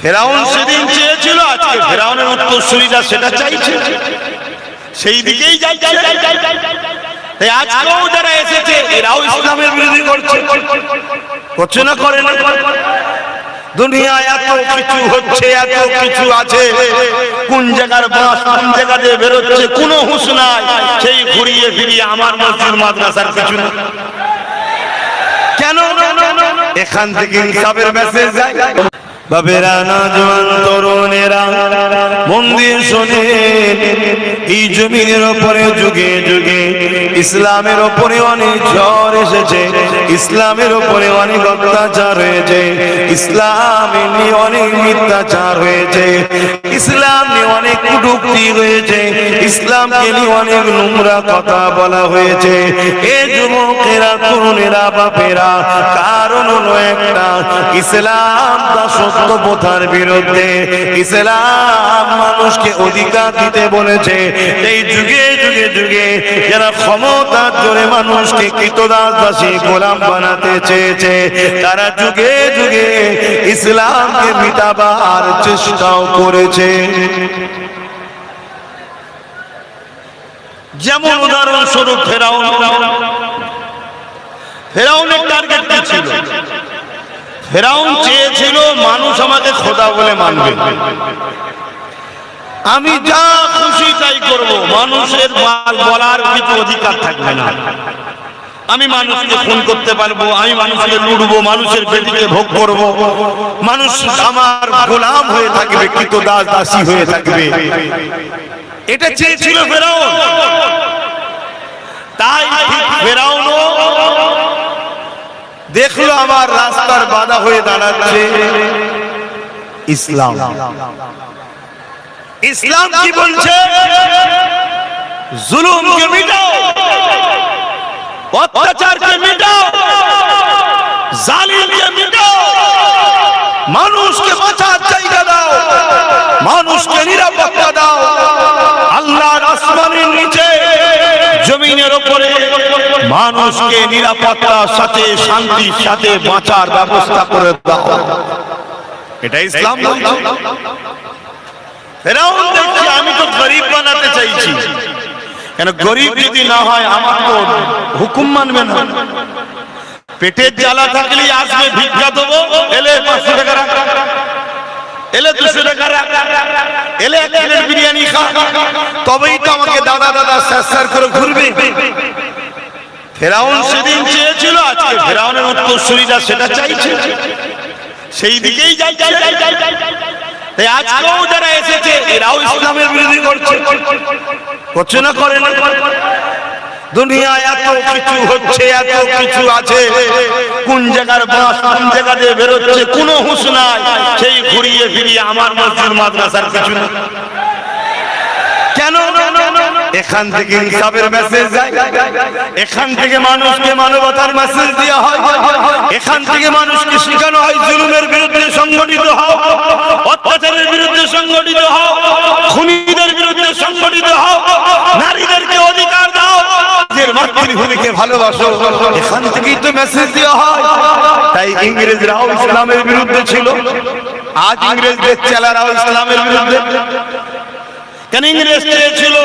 ফেরাউন সেদিন চেয়েছিল, আজকে ফেরাউনের উত্তরসূরিরা সেটা চাইছে, সেই দিকেই যাচ্ছে। তাই আজকেও যারা এসেছে এরাও ইসলামের বিরোধী করছে না, করে না? দুনিয়ায় এত কিছু হচ্ছে, এত কিছু আছে, কোন জায়গার বাস কোন জায়গা দিয়ে বেরোচ্ছে কোনো হুঁশ নাই, সেই ঘুরিয়ে ফিরিয়ে আমার মসজিদ মাদ্রাসার কিছু না। কেন? এখান থেকে ইনসাফের মেসেজ যায়। বাবেরা, নওজোয়ান তরুণেরা মন্দির শোনে, এই জমিনের উপরে যুগে যুগে ইসলামের উপরে অনেক ঝড় এসেছে, ইসলামের উপরে অনেক অত্যাচার হয়েছে, ইসলাম নিয়ে অনেক মিথ্যাচার হয়েছে, ইসলাম নিয়ে অনেক কটূক্তি হয়েছে, ইসলামকে নিয়ে অনেক নোংরা কথা বলা হয়েছে। এ যুবকেরা, তরুণেরা, বাপেরা, কারণ হলো একটা, ইসলাম সত্য প্রথার বিরুদ্ধে। ইসলাম মানুষকে অধিকার দিতে বলেছে। এই যুগে যুগে যুগে যারা ক্ষমতার জোরে মানুষকে কৃতদাস দাসী গোলাম বানাতে চেয়েছে, তারা যুগে যুগে ইসলামকে মিটাবার চেষ্টাও করেছে। যেমন উদাহরণস্বরূপ ফেরাউনের টার্গেট কি ছিল? ফেরাউন চেয়েছিল মানুষ আমাকে খোদা বলে মানবে, আমি যা খুশি তাই করব, মানুষের বলার কিছু অধিকার থাকবে না, আমি মানুষকে খুন করতে পারবো, আমি মানুষকে লুটবো, মানুষের বেটিকে ভোগ করব, মানুষ আমার গোলাম হয়ে থাকবে, কৃতদাস দাসী হয়ে থাকবে। এটা চেয়েছিল ফেরাউন। তাই ফেরাউনও দেখলো আমার রাস্তার বাধা হয়ে দাঁড়াচ্ছে ইসলাম। ইসলাম কি বলছে? জুলুমকে মিটাও, অত্যাচারকে মিটাও, জালিমকে মিটাও, মানুষকে বাঁচার জায়গা দাও, মানুষকে নিরাপত্তা দাও। আল্লাহর আসমানের নিচে জমিনের উপরে মানুষকে নিরাপত্তার সাথে শান্তির সাথে বাঁচার ব্যবস্থা করে দাও। এটা ইসলাম বলছে। ফেরাউন দেখছে আমি তো গরিব বানাতে চাইছি, কেন গরিব যদি না হয় আমার তো হুকুম মানবে না। পেটের জ্বালা থাকলেই আসবে, ভিক্ষা দেবো, এলে 500 টাকা রাখ, এলে 200 টাকা রাখ, এলে 1 প্লেট বিরিয়ানি খা, তবেই তো আমাকে দাদা দাদা স্যার করে ঘুরবে। ফেরাউন সেদিন চেয়েছিল, আজকে ফেরাউনের উত্তরসূরিরা সেটা চাইছে, সেই দিকেই যাচ্ছে। তাই আজকেও যারা এসেছে এরাও ইসলামের বিরোধী করছে না, করে না? দুনিয়ায় এত কিছু হচ্ছে, এত কিছু আছে, কোন জায়গার বাস কোন জায়গা দিয়ে বেরোচ্ছে কোনো হুঁশ নাই, সেই ঘুরিয়ে ফিরিয়ে আমার মসজিদ মাদ্রাসার কিছু না। কেন? এখান থেকে ইনসাফের মেসেজ যায়, এখান থেকে মানুষকে মানবতার মেসেজ দেওয়া হয়, এখান থেকে মানুষকে শেখানো হয় জুলুমের বিরুদ্ধে সংগঠিত হও, অত্যাচারের বিরুদ্ধে সংগঠিত হও, খুনিদের বিরুদ্ধে সংগঠিত হও, নারীদেরকে অধিকার দাও, মাতৃভূমিকে ভালোবাসো। এখান থেকেই তো মেসেজ দেওয়া হয়। তাই ইংরেজরাও ইসলামের বিরুদ্ধে ছিল, আজ ইংরেজদের চেলারাও ইসলামের বিরুদ্ধে। কেন? ইংরেজ চেয়েছিল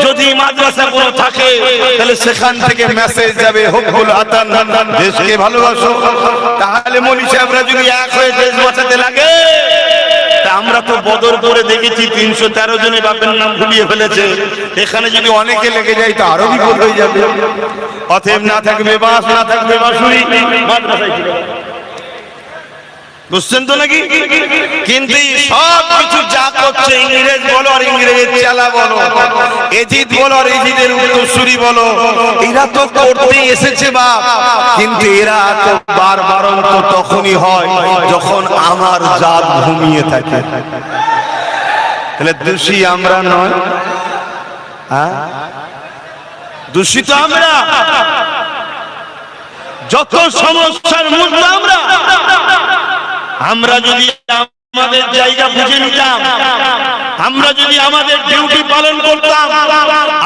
যদি মাদ্রাসা কোনো থাকে তাহলে সেখান থেকে মেসেজ যাবে হুব্বুল আতান, দেশকে ভালোবাসো। তাহলে মৌলভী সাহেবরা যদি এক হয়ে দেশ বাঁচাতে লাগে, আমরা তো বদর করে দেখেছি 313 জনে বাপের নাম ভুলিয়ে ফেলেছে, এখানে যদি অনেকে লেগে যায় তো আরো বিপদ হয়ে যাবে। অতএব না থাকবে বাঁশ, না থাকবে বাঁশুরি, মাদ্রাসায় ছিল। বুঝছেন তো নাকি? কিন্তু সব কিছু যা করছে ইংরেজ বলো আর ইংরেজের চেলা বলো, এজিদ বলো আর এজিদের উত্তরসূরি বলো, এরা তো করতে এসেছে বাপ। কিন্তু এরা তো বারবার তো তখনই হয় যখন আমার জাত ঘুমিয়ে থাকে। তাহলে দোষী আমরা নয়, হ্যাঁ দূষিত আমরা। যত সমস্যার মূল আমরা যদি আমাদের জায়গা বুঝে নিতাম, আমরা যদি আমাদের ডিউটি পালন করতাম,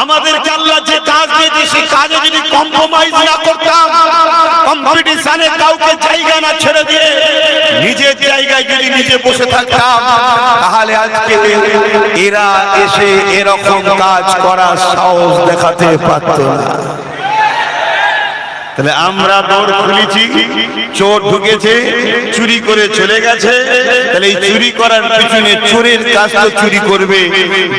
আমাদেরকে আল্লাহ যে কাজ দিয়েছে সেই কাজে যদি কম্প্রোমাইজ না করতাম, কম্পিটিশনে কাউকে জায়গা না ছেড়ে দিয়ে নিজের জায়গায় যদি নিজে বসে থাকতাম, তাহলে আজকে এরা এসে এরকম কাজ করার সাহস দেখাতে পারত না। তাহলে আমরা দৌড় খুলেছি, চোর ঢুকেছে, চুরি করে চলে গেছে। তাহলে এই চুরি করার পিছনে চোরের কাজ তো চুরি করবে,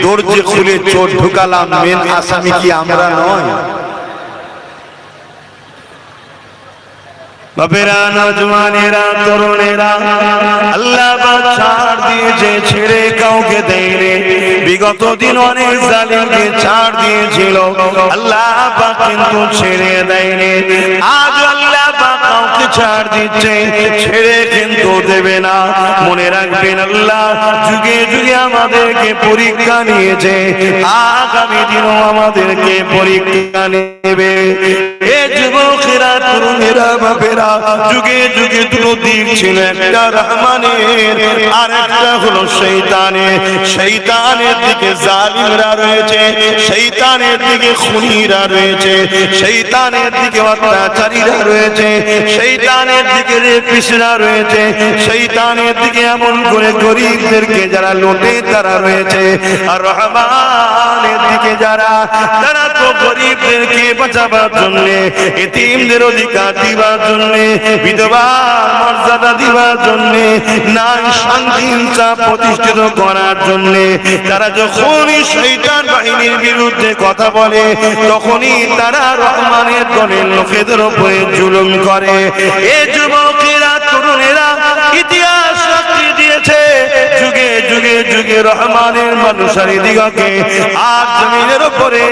দরজা খুলে চোর ঢুকালাম, মেন আসামি কি আমরা নয়? বাপেরা, নওজওয়ানেরা, তরুণেরা, আল্লাহ পাক ছাড় দিয়েছে, ছেড়ে কাউকে দেয়নি। বিগত দিন অনেক জালিমকে ছাড় দিয়েছিল, আল্লাহ পাক কিন্তু ছেড়ে দেয়নি। আজ আল্লাহ পাক কাউকে ছাড় দিচ্ছে, ছেড়ে কিন্তু দেবে না। মনে রাখবেন, আল্লাহ যুগে যুগে আমাদেরকে পরীক্ষা নিয়েছে, আগামী দিনও আমাদেরকে পরীক্ষা নেবে। এ যুবকেরা, তরুণেরা, বাপেরা, যুগে যুগে দুটো দিক ছিল, একটা রহমানের আর একটা হলো শয়তানের। শয়তানের দিকে জালিমরা রয়েছে, শয়তানের দিকে খুনিরা রয়েছে, শয়তানের দিকে অত্যাচারীরা রয়েছে, শয়তানের দিকে রেপিস্টরা রয়েছে, শয়তানের দিকে এমন করে গরিবদেরকে যারা লোটে তারা রয়েছে। আর রহমানের দিকে যারা, তারা তো গরিবদেরকে বাঁচাবার জন্য, এতিমদের অধিকার দিবার জন্য, বিধবার মর্যাদা দিবার জন্য, নারী শান্তিটা প্রতিষ্ঠিত করার জন্য তারা যখনই শয়তান বাহিনীর বিরুদ্ধে কথা বলে, তখনই তারা রহমানের দলের লোকেদের উপরে জুলুম করে। এ যুবকেরা, তরুণেরা, ইতিহাস সাক্ষী দিয়েছে, যুগে যুগে যুগে রহমানের মানুষের দিগকে আর জমিনের উপরে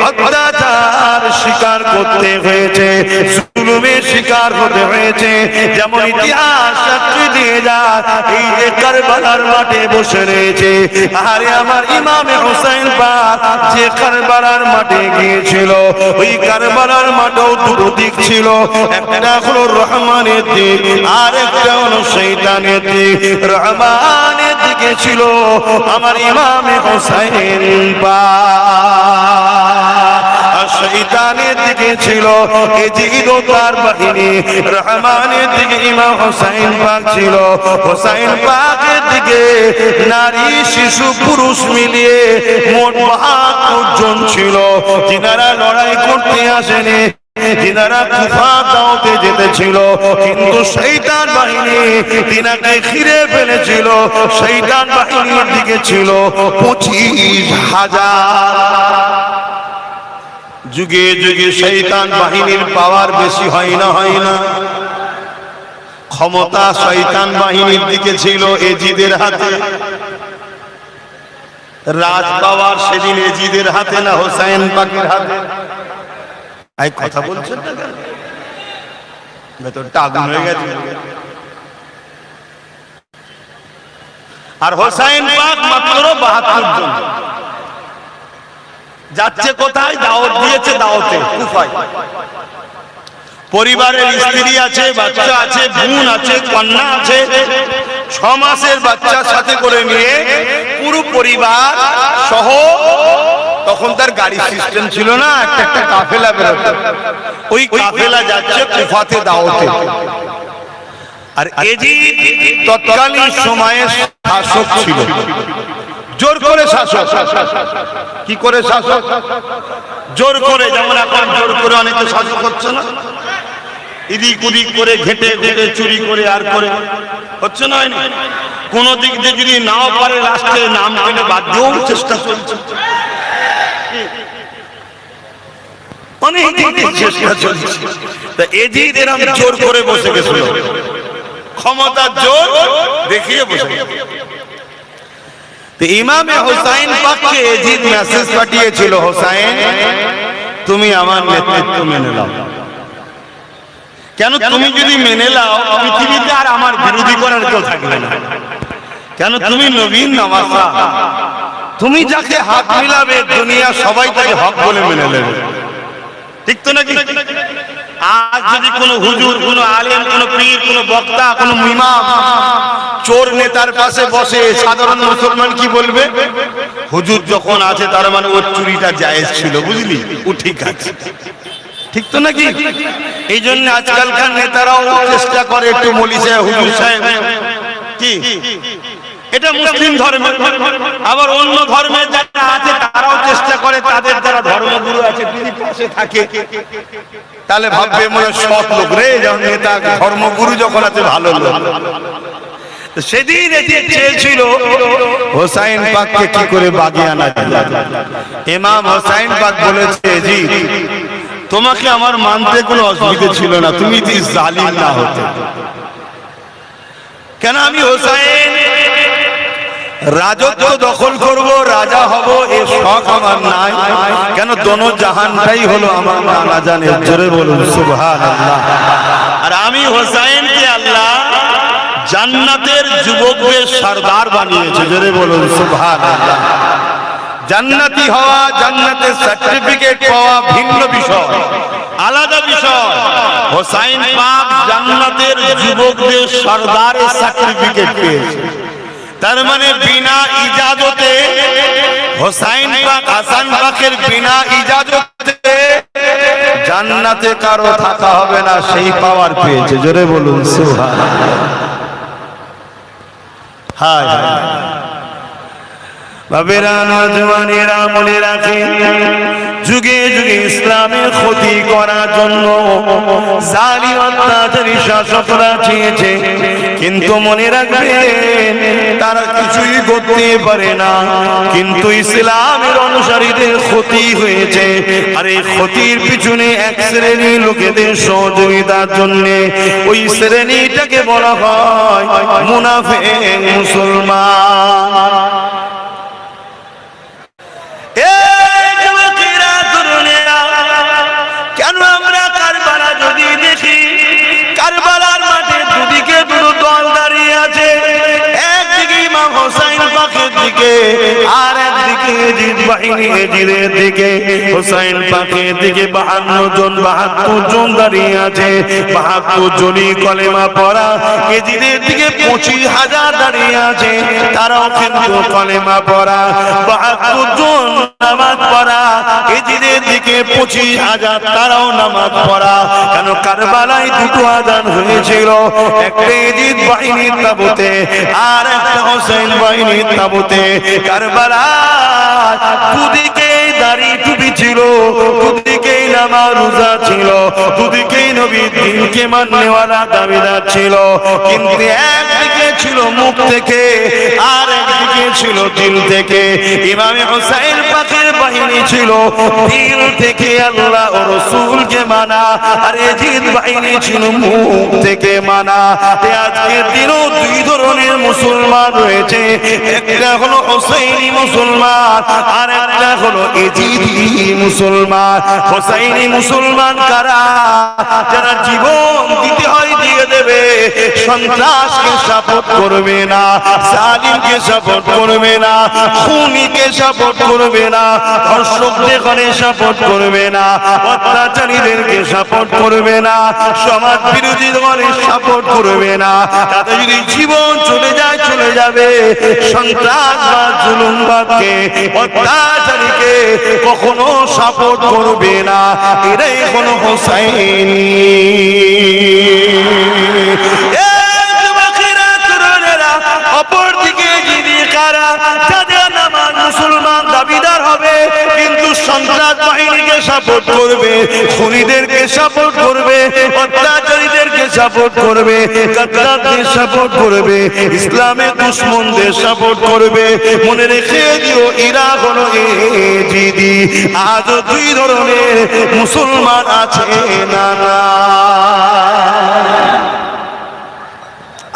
অত্যাচার স্বীকার করতে হয়েছে, জুলুমের শিকার হতে হয়েছে। যেমন ইতিহাস সাক্ষী দিয়ে যায়, এই যে কারবালার মাঠে বসে রয়েছে, আরে আমার ইমামে হোসেন পাক যে কারবালার মাঠে গিয়েছিল, ওই কারবালার মাঠেও দুটো দিক ছিল, একটা হলো রহমানের দিক আর একটা হলো শয়তানের দিক। রহমানের দিকে ছিল আমার ইমামে হোসেন পাক, শয়তানের দিকে ছিল এজিদ ও তার বাহিনী। রহমানের দিকে ইমাম হোসেন পাক ছিল, হোসেন পাকের দিকে নারী শিশু পুরুষ মিলিয়ে মোট ৭২ জন ছিল, যিনারা লড়াই করতে আসেনি, যিনারা কুফা দাওতে যেতেছিল। কিন্তু শয়তান বাহিনী তিনাকে ঘিরে ফেলেছিল। শয়তান বাহিনীর দিকে ছিল ২৫,০০০। যুগে যুগে শয়তান বাহিনীর পাওয়ার বেশি হয় না, হয় না? ক্ষমতা শয়তান বাহিনীর দিকে ছিল এজিদের হাতে, রাজ পাওয়ার সেদিন এজিদের হাতে না হোসেন পাকের হাতে? এই কথা বলছেন না কেন? ভেতরটা আগুন হয়ে গেছে। আর হোসেন পাক মাত্র ৭২ জন। যাচ্ছে কোথায়? দাওয়াত দিয়েছে, দাওয়াতে কুফায়। পরিবারের স্ত্রী আছে, বাচ্চা আছে, বোন আছে, কন্যা আছে, ৬ মাসের বাচ্চা সাথে করে নিয়ে পুরো পরিবার সহ, তখন তার গাড়ি সিস্টেম ছিল না, একটা একটা কাফেলা বেরোতো, ওই কাফেলা যাচ্ছে কুফাতে দাওয়াতে। আর এজিদ তৎকালীন সময়ে শাসক ছিল, জোর করে শাসক। কি করে শাসক? জোর করে, যেমন এখন জোর করে অনেকে শাসক হচ্ছে না, এদিক ওদিক করে, ঘেটে ঘেটে চুরি করে আর করে হচ্ছে না, হয়নি? কোন দিক দিয়ে যদি নাও পারে রাষ্ট্রে নাম পেলে বাদ দিয়েও চেষ্টা চলছে, অনেক দিক দিয়ে চেষ্টা চলছে। তা এজিদ এরকম জোর করে বসে গেছিল, ক্ষমতার জোর দেখিয়ে বসে গেছে। ইমামে হোসেন পাককে এজিদ মেসেজ পাঠিয়েছিল, হোসেন তুমি আমার নেতৃত্ব মেনে নাও। কেন? তুমি যদি মেনে নাও, পৃথিবীতে আর আমার বিরোধী করার কেউ থাকবে না। কেন? তুমি নবীন নামাজা, তুমি যাকে হাত মিলাবে দুনিয়া সবাই তাকে হক বলে মেনে নেবে, ঠিক তো নাকি? আজ যদি কোনো হুজুর, কোনো আলেম, কোনো পীর, কোনো বক্তা, কোনো ইমাম চোর নেতার পাশে বসে, সাধারণ মুসলমান কি বলবে? হুজুর যখন আছে তার মানে ওর চুরিটা জায়েজ ছিল, বুঝলি, ও ঠিক আছে। ঠিক তো নাকি? এই জন্য আজকালকার নেতারাও চেষ্টা করে একটু মৌলী সাহেব, হুজুর সাহেব, কি এটা মুসলিম ধর্ম, আবার অন্য ধর্মের যারা আছে তারাও চেষ্টা করে তাদের যারা ধর্মগুরু আছে যদি পাশে থাকে তাহলে ভাববে মনে সৎ লোক রে, নেতা ধর্মগুরু যখন আছে ভালো লোক। সেদিন এটি চেয়েছিল হোসাইন পাককে কি করে বাগে আনা যায়। ইমাম হোসাইন পাক বলেছে, জি তোমাকে আমার মানতে কোনো অসুবিধা ছিল না, তুমি যদি জালিম না হতে। কেন আমি হোসাইন রাজত্ব দখল করব, রাজা হব, এর শখ আমার নাই। কেন দোনো জাহানটাই হলো আমার নানা জানের, জোরে বলুন সুবহানাল্লাহ। আর আমি হোসাইনকে আল্লাহ জান্নাতের যুবকদের সরদার বানিয়েছে, জোরে বলুন সুবহানাল্লাহ। জান্নাতি হওয়া, জান্নাতের সার্টিফিকেট পাওয়া ভিন্ন বিষয়, আলাদা বিষয়। হোসাইন পাক জান্নাতের যুবকদের সরদারের সার্টিফিকেট পেয়েছে। তার মানে বিনা ইজাজতে হোসাইন পাক, হাসান পাকের বিনা ইজাজতে জান্নাতে কারো থাকা হবে না, সেই পাওয়ার পেয়েছে, জোরে বলুন সুবহানাল্লাহ। হায় বাবেরা, নওজওয়ানেরা মনে রাখেন, যুগে যুগে ইসলামের ক্ষতি করার জন্য জালিম অত্যাচারী শাসকরা চেয়েছে, কিন্তু মনে রাখবেন তারা কিছুই করতে পারে না। কিন্তু ইসলামের অনুসারীদের ক্ষতি হয়েছে, আর এই ক্ষতির পিছনে এক শ্রেণী লোকেদের সহযোগিতার জন্য ওই শ্রেণীটাকে বলা হয় মুনাফিক মুসলমান। কেন আমরা কারবালা যদি দেখি, কারবালার মাঠে দুদিকে দুটো দল দাঁড়িয়ে আছে, একদিকে ইমাম হোসাইন পাকের দিকে আর একদিকে এজিদ বাহিনী এজিদের দিকে। হোসাইন পাকের দিকে 72 জন দাঁড়িয়ে আছে, 72 জনই কলেমা পড়া। এজিদের দিকে 25,000 দাঁড়িয়ে আছে, তারাও কিন্তু কলেমা পড়া। 72 জন নামাজ পড়া, এজিদের দিকে 25,000 তারাও নামাজ পড়া। কেন কারবালায় দুটো আযান হয়েছিল, একটা এজিদ বাহিনীর তাবুতে আর একটা হোসেন বাহিনীর তাবুতে। কারবালা দুদিকে দাড়ি টুপি ছিল, দুদিকেই নামাজ রোজা ছিল, দুদিকেই নবীর দ্বীনকে মাননেওয়ালা দাবিদার ছিল। কিন্তু একদিকে ছিল মুখ থেকে আর একদিকে ছিল দিল থেকে। ইমাম হোসেন পাকের বাহিনী ছিল দিল থেকে আল্লাহ ও রাসূলকে মানা, আর এজিদ বাহিনী ছিল মুখ থেকে মানা। আজকের দিনও দুই ধরনের মুসলমান রয়েছে, একটা হলো হোসাইনি মুসলমান আর একটা হলো এজিদি মুসলমান। হোসাইনি মুসলমান কারা? যারা জীবন দিতে হয় দিয়ে দেবে, সন্ত্রাসকে সাপোর্ট করবে না, জালিমকে সাপোর্ট করবে না, খুনিকে সাপোর্ট করবে না, ধর্ষকদের ঘরে সাপোর্ট করবে না, অত্যাচারীদেরকে সাপোর্ট করবে না, সমাজ বিরোধী ঘরে সাপোর্ট করবে না। তাতে যদি জীবন চলে যায় চলে যাবে, সন্ত্রাসবাদ জুলুমবাদকে অত্যাচারীকে কখনো সাপোর্ট করবে না। এরাই হলো হোসাইনি। অপরদিকে যিনি কারা, যাদের নামাজ মুসলমান দাবিদার হবে কিন্তু সন্ত্রাস বাহিনীকে সাপোর্ট করবে, খুনিদেরকে সাপোর্ট করবে, অত্যাচারীদেরকে সাপোর্ট করবে, গাদ্দারদের সাপোর্ট করবে, ইসলামের দুশমনদের সাপোর্ট করবে। মনে রেখে দিও, এরা হলো এজিদি। আজও দুই ধরনের মুসলমান আছে না না।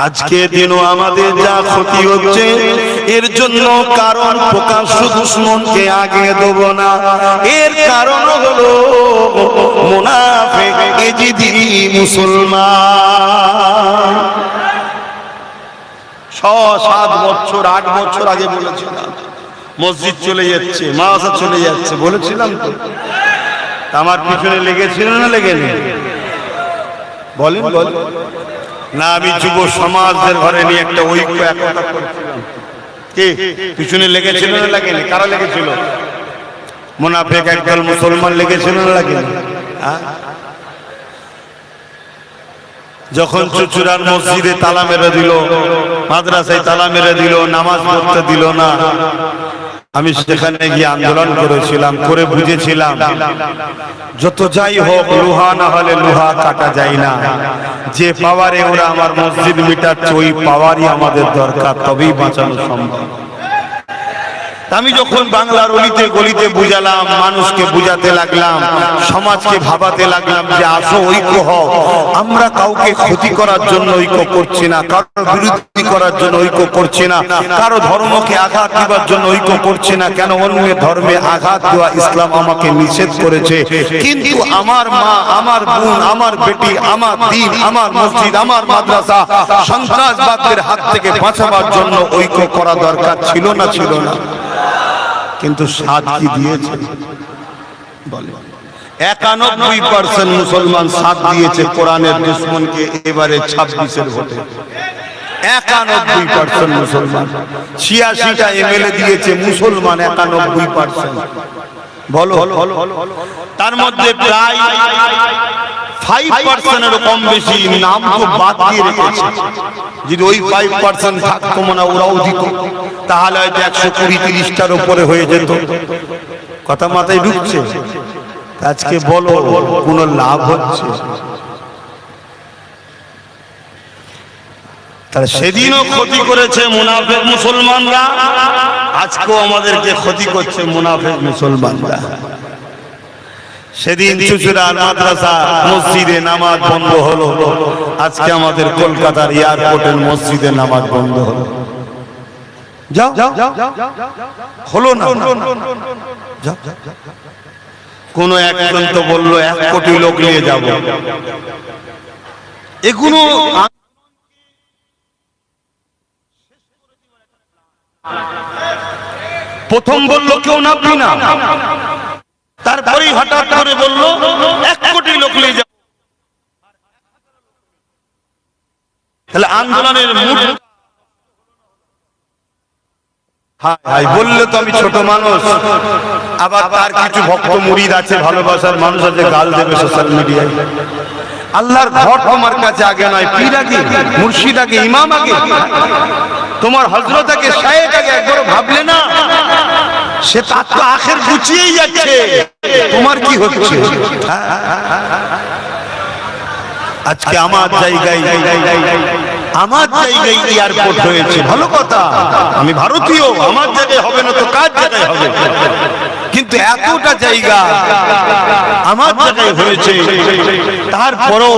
আজকে দিনও আমাদের যা ক্ষতি হচ্ছে, এর জন্য কারণ প্রকাশ্য দুশমনকে আগে দেব না, এর কারণ হলো মুনাফিক এজিদি মুসলমান। 6-7 বছর 8 বছর আগে বলেছিলাম মসজিদ চলে যাচ্ছে, মাদ্রাসা চলে যাচ্ছে, বলেছিলাম তো। আমার পিছনে লেগেছিল না লেগেনি? বলেন বল না। আমি যুব সমাজদের ঘরে নিয়ে একটা ঐক্য একতা করেছিলাম, কি পিছনে লেগেছিল না লাগেনি? কারা লেগেছিল? মুনাফিক একদল মুসলমান লেগেছিল না লাগেনি? যখন চুচুড়ার মসজিদে তালা মেরে দিল, মাদ্রাসায় তালা মেরে দিল, নামাজ পড়তে দিল না, আমি সেখানে গিয়ে আন্দোলন করেছিলাম, করে বুঝেছিলাম যত যাই হোক লোহা না হলে লোহা কাটা যায় না। যে পাওয়ারে ওরা আমার মসজিদ মিটাচ্ছে ওই পাওয়ারই আমাদের দরকার, তবেই বাঁচানো সম্ভব। আমি যখন বাংলার অলিতে গলিতে বুঝালাম, মানুষকে বুঝাতে লাগলাম, সমাজকে ভাবাতে লাগলাম যে আসো ঐক্য হও, আমরা কাউকে ক্ষতি করার জন্য ঐক্য করছি না, কারো বিরোধী করার জন্য ঐক্য করছি না, কারো ধর্মকে আঘাত দেওয়ার জন্য ঐক্য করছি না। কেন? অন্যের ধর্মে আঘাত দেওয়া ইসলাম আমাকে নিষেধ করেছে। কিন্তু আমার মা, আমার বোন, আমার বেটি, আমার দিন, আমার মসজিদ, আমার মাদ্রাসা সন্ত্রাসবাদের হাত থেকে বাঁচাবার জন্য ঐক্য করা দরকার ছিল না, ছিল না? কিন্তু সাথ কি দিয়েছে? 91% মুসলমান সাথ দিয়েছে কোরআনের দুশমনকে এবারে 26-এর ভোটে। 91% মুসলমান। 86টা এমএলএ দিয়েছে মুসলমান, 91%। বলো, তার মধ্যে প্রায় 5%-এরও কম বেশি নাম তো বাদ দিয়ে রেখেছে। যদি ওই 5% থাকতো না, ওরাও দিত, তাহলে হয়তো 120-30টার উপরে হয়ে যেত। কথা মাথায় ঢুকছে? আজকে বলো কোন লাভ হচ্ছে? তাহলে সেদিনও ক্ষতি করেছে মুনাফিক মুসলমানরা, আজকেও আমাদেরকে ক্ষতি করছে মুনাফিক মুসলমানরা। সেদিন চুচুড়ার মাদ্রাসা মসজিদে নামাজ বন্ধ হলো, আজকে আমাদের কলকাতার এয়ারপোর্টের মসজিদে নামাজ বন্ধ হলো। যাও হলো না? কোন একজন তো বললো 1 কোটি লোক নিয়ে যাব। এগুলো প্রথম বললো কেউ নামবি না, তারপরেই হঠাৎ করে বললো 1 কোটি লোক নিয়ে যাব। তাহলে আন্দোলনের মুড বললে তো আমি ছোট মানুষ, আবার তার কিছু ভক্ত মুরিদ আছে, ভালোবাসার মানুষ আছে, গাল দেবে সোশ্যাল মিডিয়ায়। আল্লাহর ঘর তোমার কাছে আগে নয়, পীর আগে, মুর্শিদ আগে, ইমাম আগে, তোমার হযরত আগে, শায়েখ আগে। একবার ভাবলে না? সে তার তো আখের গুছিয়েই যাচ্ছে, তোমার কি হচ্ছে? আজকে আমার জায়গায় এয়ারপোর্ট হয়েছে, ভালো কথা, আমি ভারতীয়, আমার জায়গায় হবে না তো কার জায়গায় হবে? কিন্তু এতটা জায়গা আমার জায়গায় হয়েছে, তারপরও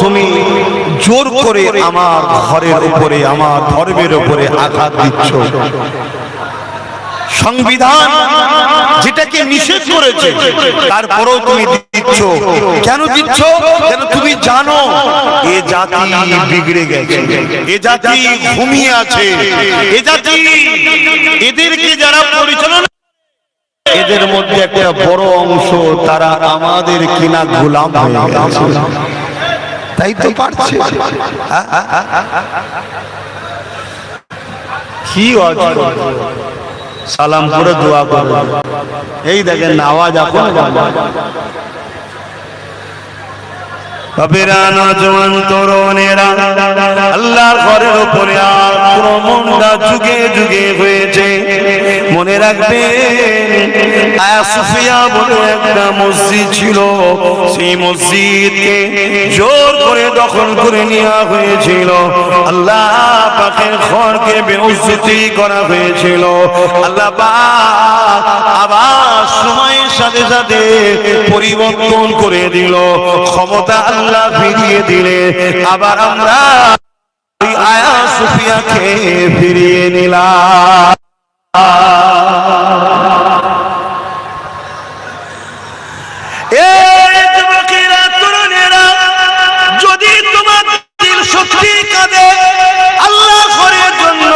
তুমি জোর করে আমার ঘরের উপরে, আমার ধর্মের উপরে আঘাত দিচ্ছ। সংবিধান যেটাকে নিষেধ করেছে তারপরেও তুমি দিচ্ছ। কেন দিচ্ছ? কেন তুমি জানো এ জাতি বিগড়ে গেছে, এ জাতি ঘুমিয়ে আছে, এ জাতি, এদেরকে যারা পরিচালনা, এদের মধ্যে একটা বড় অংশ তারা আমাদের কিনা গোলাম হয়ে গেছে। তাই তো পারছে কি সালাম করে দোয়া করে। এই দেখেন আওয়াজ এখন নজওয়ান তরুণেরা আল্লাহর ঘরের উপরে আক্রমণটা যুগে যুগে হয়েছে। মনে রাখবেন আয়া সুফিয়া বলে একটা মসজিদ ছিল, সেই মসজিদকে জোর করে দখল করে নেওয়া হয়েছিল। আল্লাহ পাকের ঘরকে বেইজ্জতি করা হয়েছিল। আল্লাহ পাক আবার সময়ের সাথে সাথে পরিবর্তন করে দিল, ক্ষমতা আল্লাহ ফিরিয়ে দিলে আবার আমরা ওই আয়া সুফিয়াকে ফিরিয়ে নিলাম। যদি তোমার দিল সত্যি কাঁদে আল্লাহ ঘরের জন্য,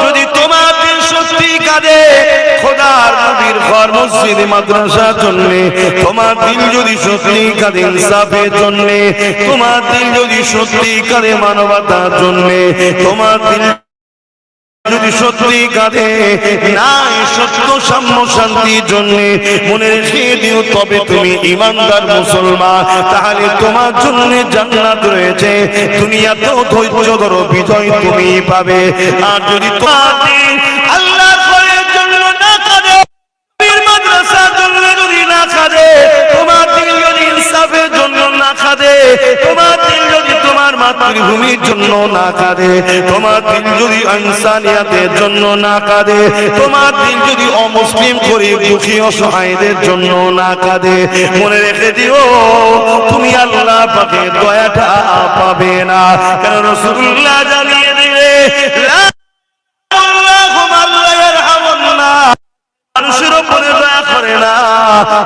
যদি তোমার দিল সত্যি কাঁদে খোদার নবীর ঘর মসজিদ মাদ্রাসার জন্য, তোমার দিল যদি সত্যি কাঁদে ইনসাফের জন্য, তোমার দিল যদি সত্যি কাঁদে মানবতার জন্য, তোমার দিল যদি সত্যি কাঁদে না সত্য সাম্য শান্তির জন্য মনে রেখে দিও, তবে তুমি ঈমানদার মুসলমান, তাহলে তোমার জন্য জান্নাত রয়েছে। দুনিয়াতেও ধৈর্য ধরো, বিজয় তুমি পাবে। আর যদি তোমার আল্লাহর ঘরের জন্য না কাঁদে, মাদ্রাসার জন্য যদি না কাঁদে, তোমার দিল যদি ইনসাফের জন্য না কাঁদে, তোমার দিল যদি তোমার মাতৃভূমির জন্য না কাঁদে, তোমার দিল যদি ইনসানিয়াতের জন্য না কাঁদে, তোমার দিল যদি অমুসলিম গরিব দুঃখী অসহায়দের জন্য না কাঁদে, মনে রেখে দিও তুমি আল্লাহ পাকের দয়াটা পাবে না। কারণ রাসূলুল্লাহ জানিয়ে দিলে মানুষের উপরে দয়া করে না,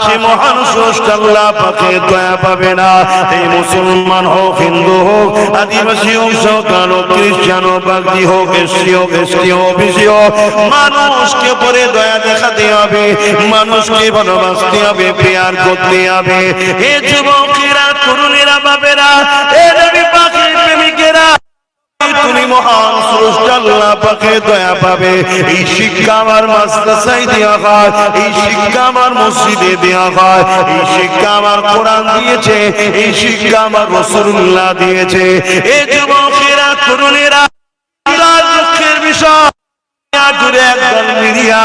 সে মহান স্রষ্টা আল্লাহ পাকে দয়া পাবে না। এই মুসলমান হোক, হিন্দু হোক, আদিবাসী হোক, সাঁওতাল হোক, খ্রিস্টান হোক, বাগদি হোক, এসসি হোক, এসটি হোক, বিসি হোক, মানুষকে উপরে দয়া দেখাতে হবে, মানুষকে ভালোবাসতে হবে, প্রেয়ার করতে হবে। হে যুবকেরা, তরুণেরা, বাবেরা, হে নবী পাকের প্রেমিকেরা, তুমি মহান স্রষ্টা আল্লাহ পাকে দয়া পাবে। এই শিক্ষা আমার মাদ্রাসায় দেওয়া হয়, এই শিক্ষা আমার মসজিদে দেওয়া হয়, এই শিক্ষা আমার কোরআন দিয়েছে, এই শিক্ষা আমার রাসূলুল্লাহ দিয়েছে। এই যুবকেরা, তরুণেরা, দুঃখের বিষয় জুড়ে একদল মিডিয়া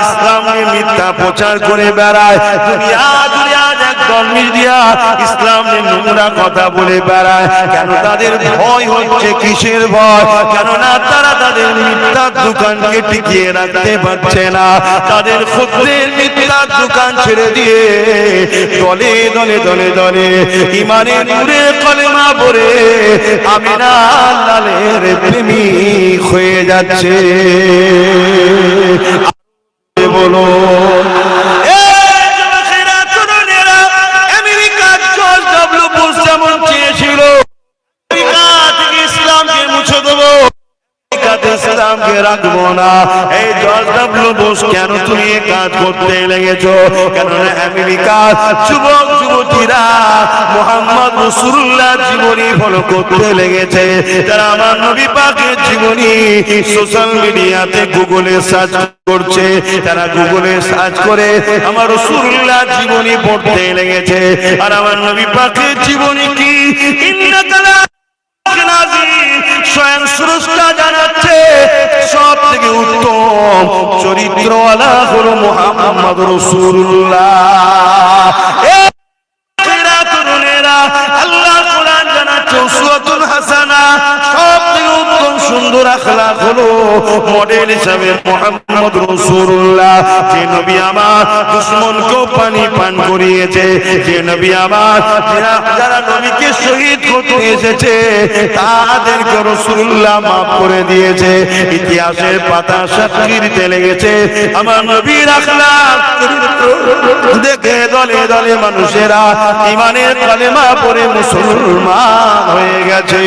ইসলামকে মিথ্যা প্রচার করে বেড়ায়, দুনিয়া জুড়ে আজ একদল মিডিয়া ইসলামের নোংরা কথা বলে বেড়ায়। কেন তাদের ভয় হচ্ছে? কিসের ভয়? কেননা তারা তাদের মিথ্যার দোকানকে টিকিয়ে রাখতে পারছে না, তাদের খুদের মিথ্যার দোকান ছেড়ে দিয়ে দলে দলে দলে দলে ইমানের নূরে কলেমা পড়ে আমিনা লালের প্রেমিক হয়ে যাচ্ছে। বলো আমেরিকার জর্জ ডব্লিউ বুশ যেমন চেয়েছিল আমেরিকা থেকে ইসলামকে মুছে দেবো, ইসলামকে রাখবো না, এই জর্জ ডব্লিউ বুশ কেন তুমি কাজ করতে লেগেছো? কেননা আমেরিকার যুবক যুবতীরা মুহাম্মদ রাসূলুল্লাহ জীবনী ফলো করতে লেগেছে। তারা আমার নবী পাকের জীবনী সোশ্যাল মিডিয়াতে গুগলে সার্চ করছে, তারা গুগলে সার্চ করে আমার রাসূলুল্লাহ জীবনী পড়তে লেগেছে। আর আমার নবী পাকের জীবনী কি ইন্নাকা স্বয়ং স্রষ্টা জানাচ্ছে সব থেকে উত্তম চরিত্রওয়ালা হলো মুহাম্মদ রাসূলুল্লাহ। আল্লাহ কোরআন জানাচ্ছে উসওয়াতুন হাসানা, সব থেকে উত্তম সুন্দর আখলাক হলো মডেল হিসাবে মুহাম্মদ রাসূলুল্লাহ। যে নবী আমার দুশমনকেও পানি পান করিয়েছে, যে নবী আমার যারা নবীকে শহীদ করতে এসেছে তাদেরকে রাসূলুল্লাহ মাফ করে দিয়েছে। ইতিহাসের পাতা সাক্ষী দিতে লেগেছে আমার নবীর আখলাক দেখে দলে দলে মানুষেরা ঈমানের কালেমা পড়ে মুসলমান হয়ে গেছে।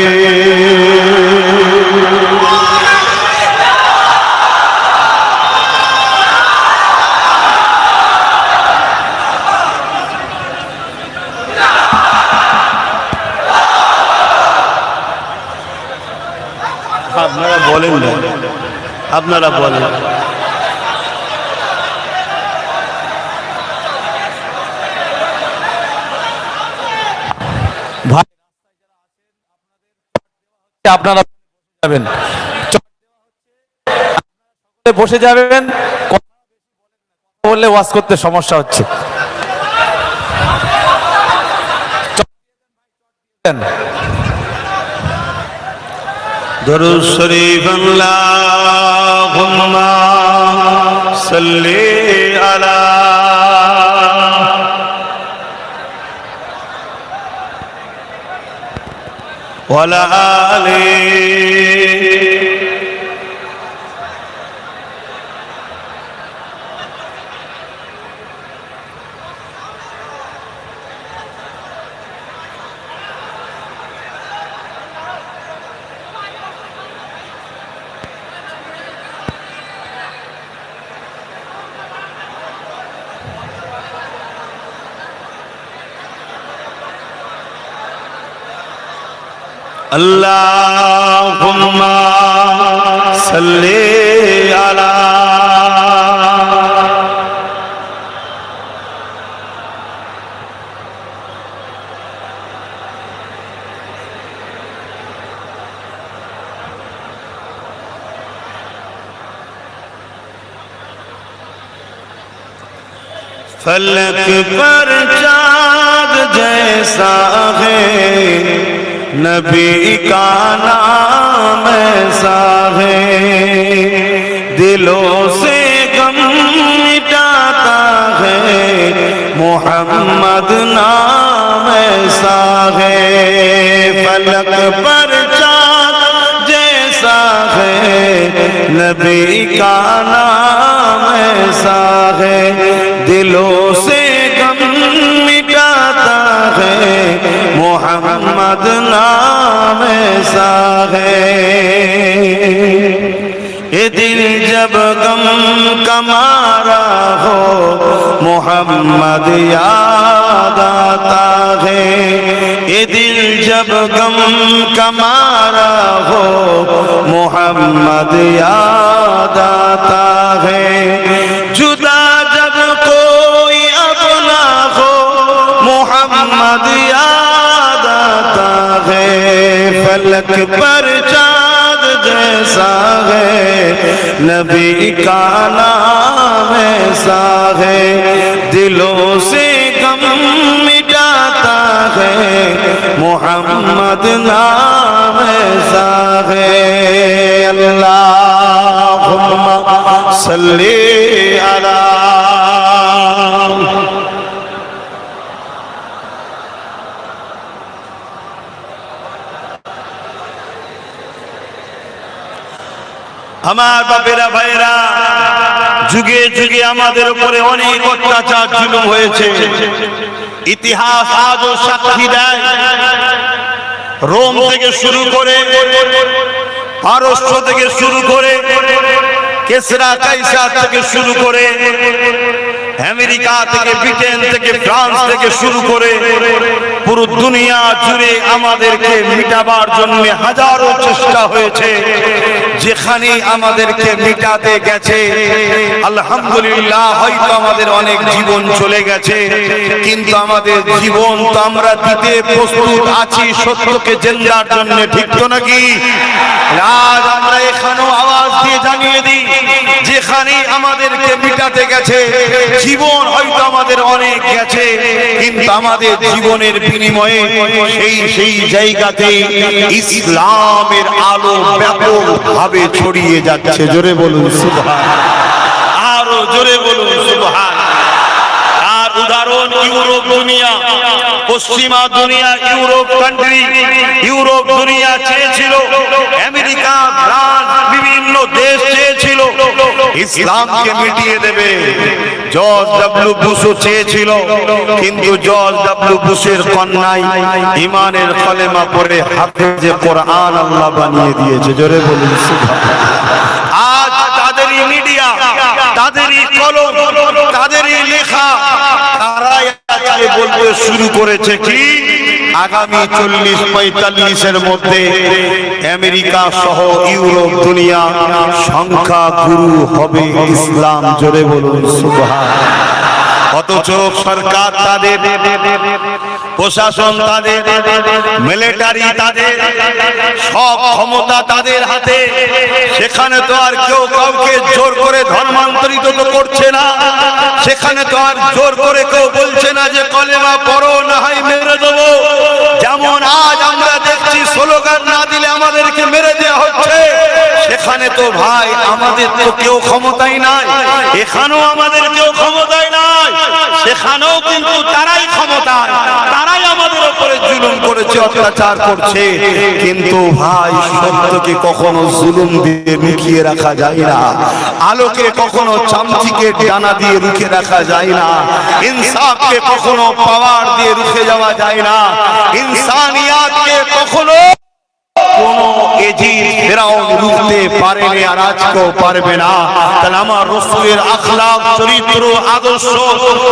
আপনারা বলেন না, আপনারা বলেন। আপনারা যাবেন, বসে যাবেন, বললে ওয়াজ করতে সমস্যা হচ্ছে। দরুদ শরীফ আল্লাহুম্মা সাল্লি আলা ওয়া আলা আলিহি আল্লাহুম্মা সাল্লি আলা फलक पर चाँद जैसा है नबी का नाम ऐसा है दिलों से गम मिटाता है मोहम्मद नाम ऐसा है फलक पर चाँद जैसा है नबी का नाम ऐसा है दिलों से गम मिटाता है मोहम्मद नाम ऐसा है ये दिल जब गम का मारा हो मोहम्मद याद आता है ये दिल जब गम का मारा हो मोहम्मद याद आता है जुदा जब कोई अपना हो मोहम्मद याद आता है फलक पर चाँद जैसा है नबी का नाम ऐसा है दिलों से गम मिटाता है मोहम्मद नाम ऐसा है अल्लाहुम्मा सल्ली अला আমার বাপেরা ভাইরা যুগে যুগে আমাদের উপরে অনেক অত্যাচার জুলুম হয়েছে ইতিহাস আজও সাক্ষী দেয় রোম থেকে শুরু করে পারস্য থেকে শুরু করে কেসরা কাইসার থেকে শুরু করে আমেরিকা থেকে ব্রিটেন থেকে ফ্রান্স থেকে শুরু করে পুরো দুনিয়া জুড়ে আমাদেরকে মিটাবার জন্য হাজারো চেষ্টা হয়েছে যেখানে আমাদেরকে মিটাতে গেছে আলহামদুলিল্লাহ হয়তো আমাদের অনেক জীবন চলে গেছে কিন্তু আমাদের জীবন তো আমরা দিতে প্রস্তুত আছি সত্যকে জিন্দার জন্য ঠিক তো নাকি আজ আমরা এখানেও আওয়াজ দিয়ে জানিয়ে দিই যেখানে আমাদেরকে মিটাতে গেছে জীবন হয়তো আমাদের অনেক গেছে কিন্তু আমাদের জীবনের বিনিময়ে সেই জায়গাতে ইসলামের আলো ব্যাপকভাবে ছড়িয়ে যাচ্ছে জোরে বলুন সুবহান আরো জোরে বলুন সুবহান আর উদাহরণ ইউরোপ দুনিয়া পশ্চিমা দুনিয়া ইউরোপ কান্ট্রি ইউরোপ দুনিয়া চেয়েছিল আমেরিকা ফ্রান্স বিভিন্ন দেশ চেয়েছিল ইসলামকে মিটিয়ে দেবে জর্জ ডব্লিউ বুশও চেয়েছিল কিন্তু জর্জ ডব্লিউ বুশের কন্যাই ঈমানের কলেমা পড়ে হাফেজে কোরআন আল্লাহ বানিয়ে দিয়েছে জোরে বলুন সুবহান আজ তাদেরই মিডিয়া তাদেরই কলম তাদেরই লেখা তারাই আজকে বলতে শুরু করেছে কি আগামী 40-45 এর মধ্যে আমেরিকা সহ ইউরোপ দুনিয়া সংখ্যা গুরু হবে ইসলাম জোরে বলুন সুবহান অথচ সরকার তাদের প্রশাসন তাদের মিলিটারি তাদের সব ক্ষমতা তাদের হাতে সেখানে তো আর কেউ কাউকে জোর করে ধর্মান্তরিত তো করছে না সেখানে তো আর জোর করে কেউ বলছে না যে কলেমা পড়ো না হয় মেরে দেবো যেমন আজ আমরা দেখছি স্লোগান না দিলে আমাদেরকে মেরে দেওয়া হচ্ছে সেখানে তো ভাই আমাদের তো কেউ ক্ষমতাই নাই এখানেও আমাদের কেউ ক্ষমতায় নাই সেখানেও কিন্তু তারাই ক্ষমতায় তারাই আমাদের উপরে জুলুম করেছে অত্যাচার করছে কিন্তু ভাই সত্যকে কখনো জুলুম দিয়ে লুকিয়ে রাখা যায় না আলোকে কখনো চামচিকে ডানা দিয়ে রুখে রাখা যায় না ইনসাফকে কখনো পাওয়ার দিয়ে রুখে যাওয়া যায় না ইনসানিয়াতকে কখনো কোন এজিদ ফেরাউন রুখতে পারেনি আর আজকেও পারবে না তাহলে আমার রাসূলের আখলাক চরিত্র আদর্শ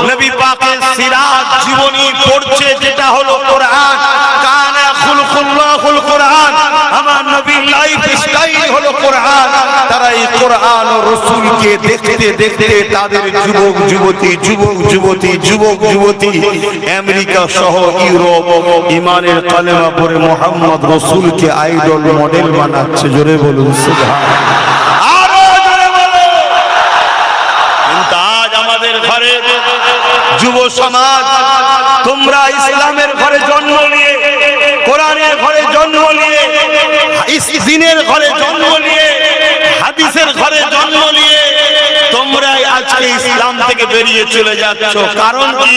নবী পাকের সিরাত জীবনী পড়ছে যেটা হলো কোরআন কানা খুলুক খালাকাল্লাহুল কোরআন, আমার নবীর লাইফ স্টাইল হলো কোরআন। তারা এই কোরআন ও রাসূলকে দেখতে দেখতে তাদের যুবক যুবতী আমেরিকা সহ ইউরোপ ঈমানের কালেমা পড়ে মুহাম্মদ রাসূলকে আইডল মডেল বানাচ্ছে। জোরে বলুন সুবহানাল্লাহ। আরো জোরে বলুন। কিন্তু আজ আমাদের ঘরে যুব সমাজ, তোমরা ইসলামের ঘরে জন্ম নিয়ে, কোরআনের ঘরে জন্ম নিয়ে, দিনের ঘরে জন্ম নিয়ে, হাদিসের ঘরে জন্ম নিয়ে তোমরা আজকে ইসলাম থেকে বেরিয়ে চলে যাচ্ছ। কারণ কি?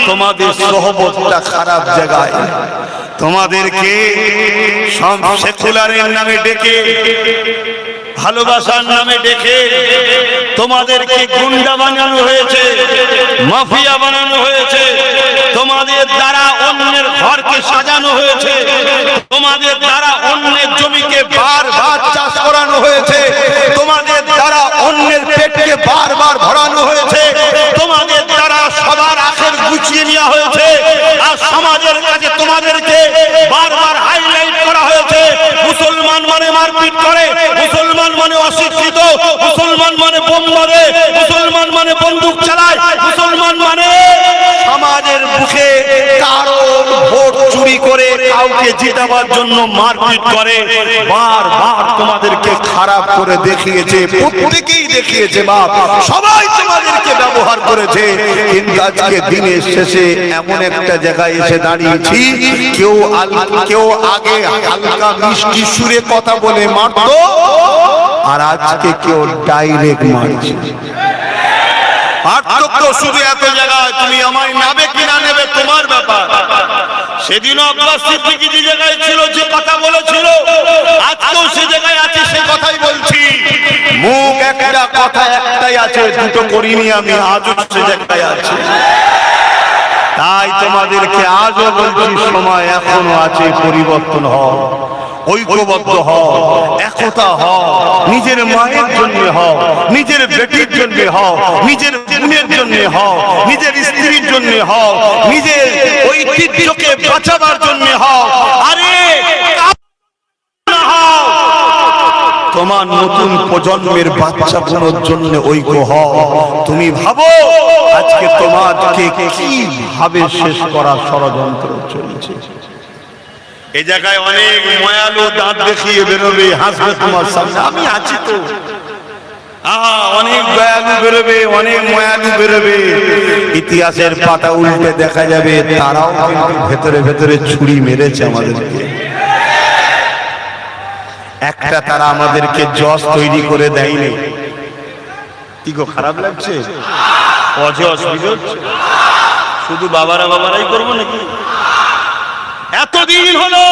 তোমাদের সোহবতটা খারাপ জায়গায়। তোমাদেরকে সেকুলারের নামে ডেকে, ভালোবাসার নামে ডেকে তোমাদেরকে গুন্ডা বানানো হয়েছে, মাফিয়া বানানো হয়েছে। তোমাদের দ্বারা অন্যের ঘরকে সাজানো হয়েছে, তোমাদের দ্বারা অন্যের জমিকে বারবার চাষ করানো হয়েছে, তোমাদের দ্বারা অন্যের পেটকে বারবার ভরানো হয়েছে, তোমাদের দ্বারা সবার আখের গুছিয়ে নেওয়া হয়েছে। আর সমাজের কাছে তোমাদেরকে বারবার হাইলাইট করা হয়েছে। মুসলমান মানে মারপিট করে, মুসলমান মানে অশিক্ষিত, মুসলমান মানে বোম মারে, মুসলমান মানে বন্দুক চালায়, মুসলমান মানে সমাজের বুকে কারো ভোট চুরি করে কাউকে জিতাবার জন্য মারপিট করে। বারবার তোমাদেরকে খারাপ করে দেখিয়েছে, প্রত্যেকেই দেখিয়েছে বাপ, সবাই তোমাদেরকে ব্যবহার করেছে। কিন্তু আজকে দিনের শেষে এমন একটা জায়গায় এসে দাঁড়িয়েছি, কেউ আগে হালকা মিষ্টি সুরে কথা বলে মারতো, আর আজকে কেউ ডাইরেক্ট মারছে। পার্থক্য শুধু এত জায়গায়, তুমি আমায় নেবে কিনা নেবে তোমার ব্যাপার। সেদিনও আব্বাস সিদ্দিকী যে জায়গায় ছিল, যে কথা বলেছিল, আজকেও সে জায়গায় আছে, সে কথাই বলছি। মুখ একটা, কথা একটাই আছে, দুটো করিনি আমি, আজও সে জায়গায় আছে। তাই তোমাদেরকে আজও বলছি, সময় এখনো আছে, পরিবর্তন হও, ঐক্যবদ্ধ হও, একতা হও, নিজের মায়ের জন্য হও, নিজের বেটির জন্য হও, নিজের বোনের জন্য হও, নিজের স্ত্রীর জন্য হও, নিজের ঐতিহ্যকে বাঁচাবার জন্য হও। আরে তোমার নতুন প্রজন্মের বাচ্চাগুলোর জন্য ঐক্য হও। তুমি ভাবো আজকে তোমাকে কিভাবে শেষ করার ষড়যন্ত্র চলছে। এই জায়গায় অনেক মায়ালু দাঁত দেখিয়ে বেরোবে, হাসবে তোমার সামনে, আমি আছি তো। অনেক দয়ালু বেরোবে, অনেক মায়ালু বেরোবে। ইতিহাসের পাতা উল্টে দেখা যাবে তারাও কিন্তু ভেতরে ভেতরে ছুরি মেরেছে আমাদেরকে। একটা তারা আমাদেরকে জজ তৈরি করে দেয়নি। কি গো, খারাপ লাগছে? অজস বিজস শুধু বাবারাই করবো নাকি? এতদিন হলো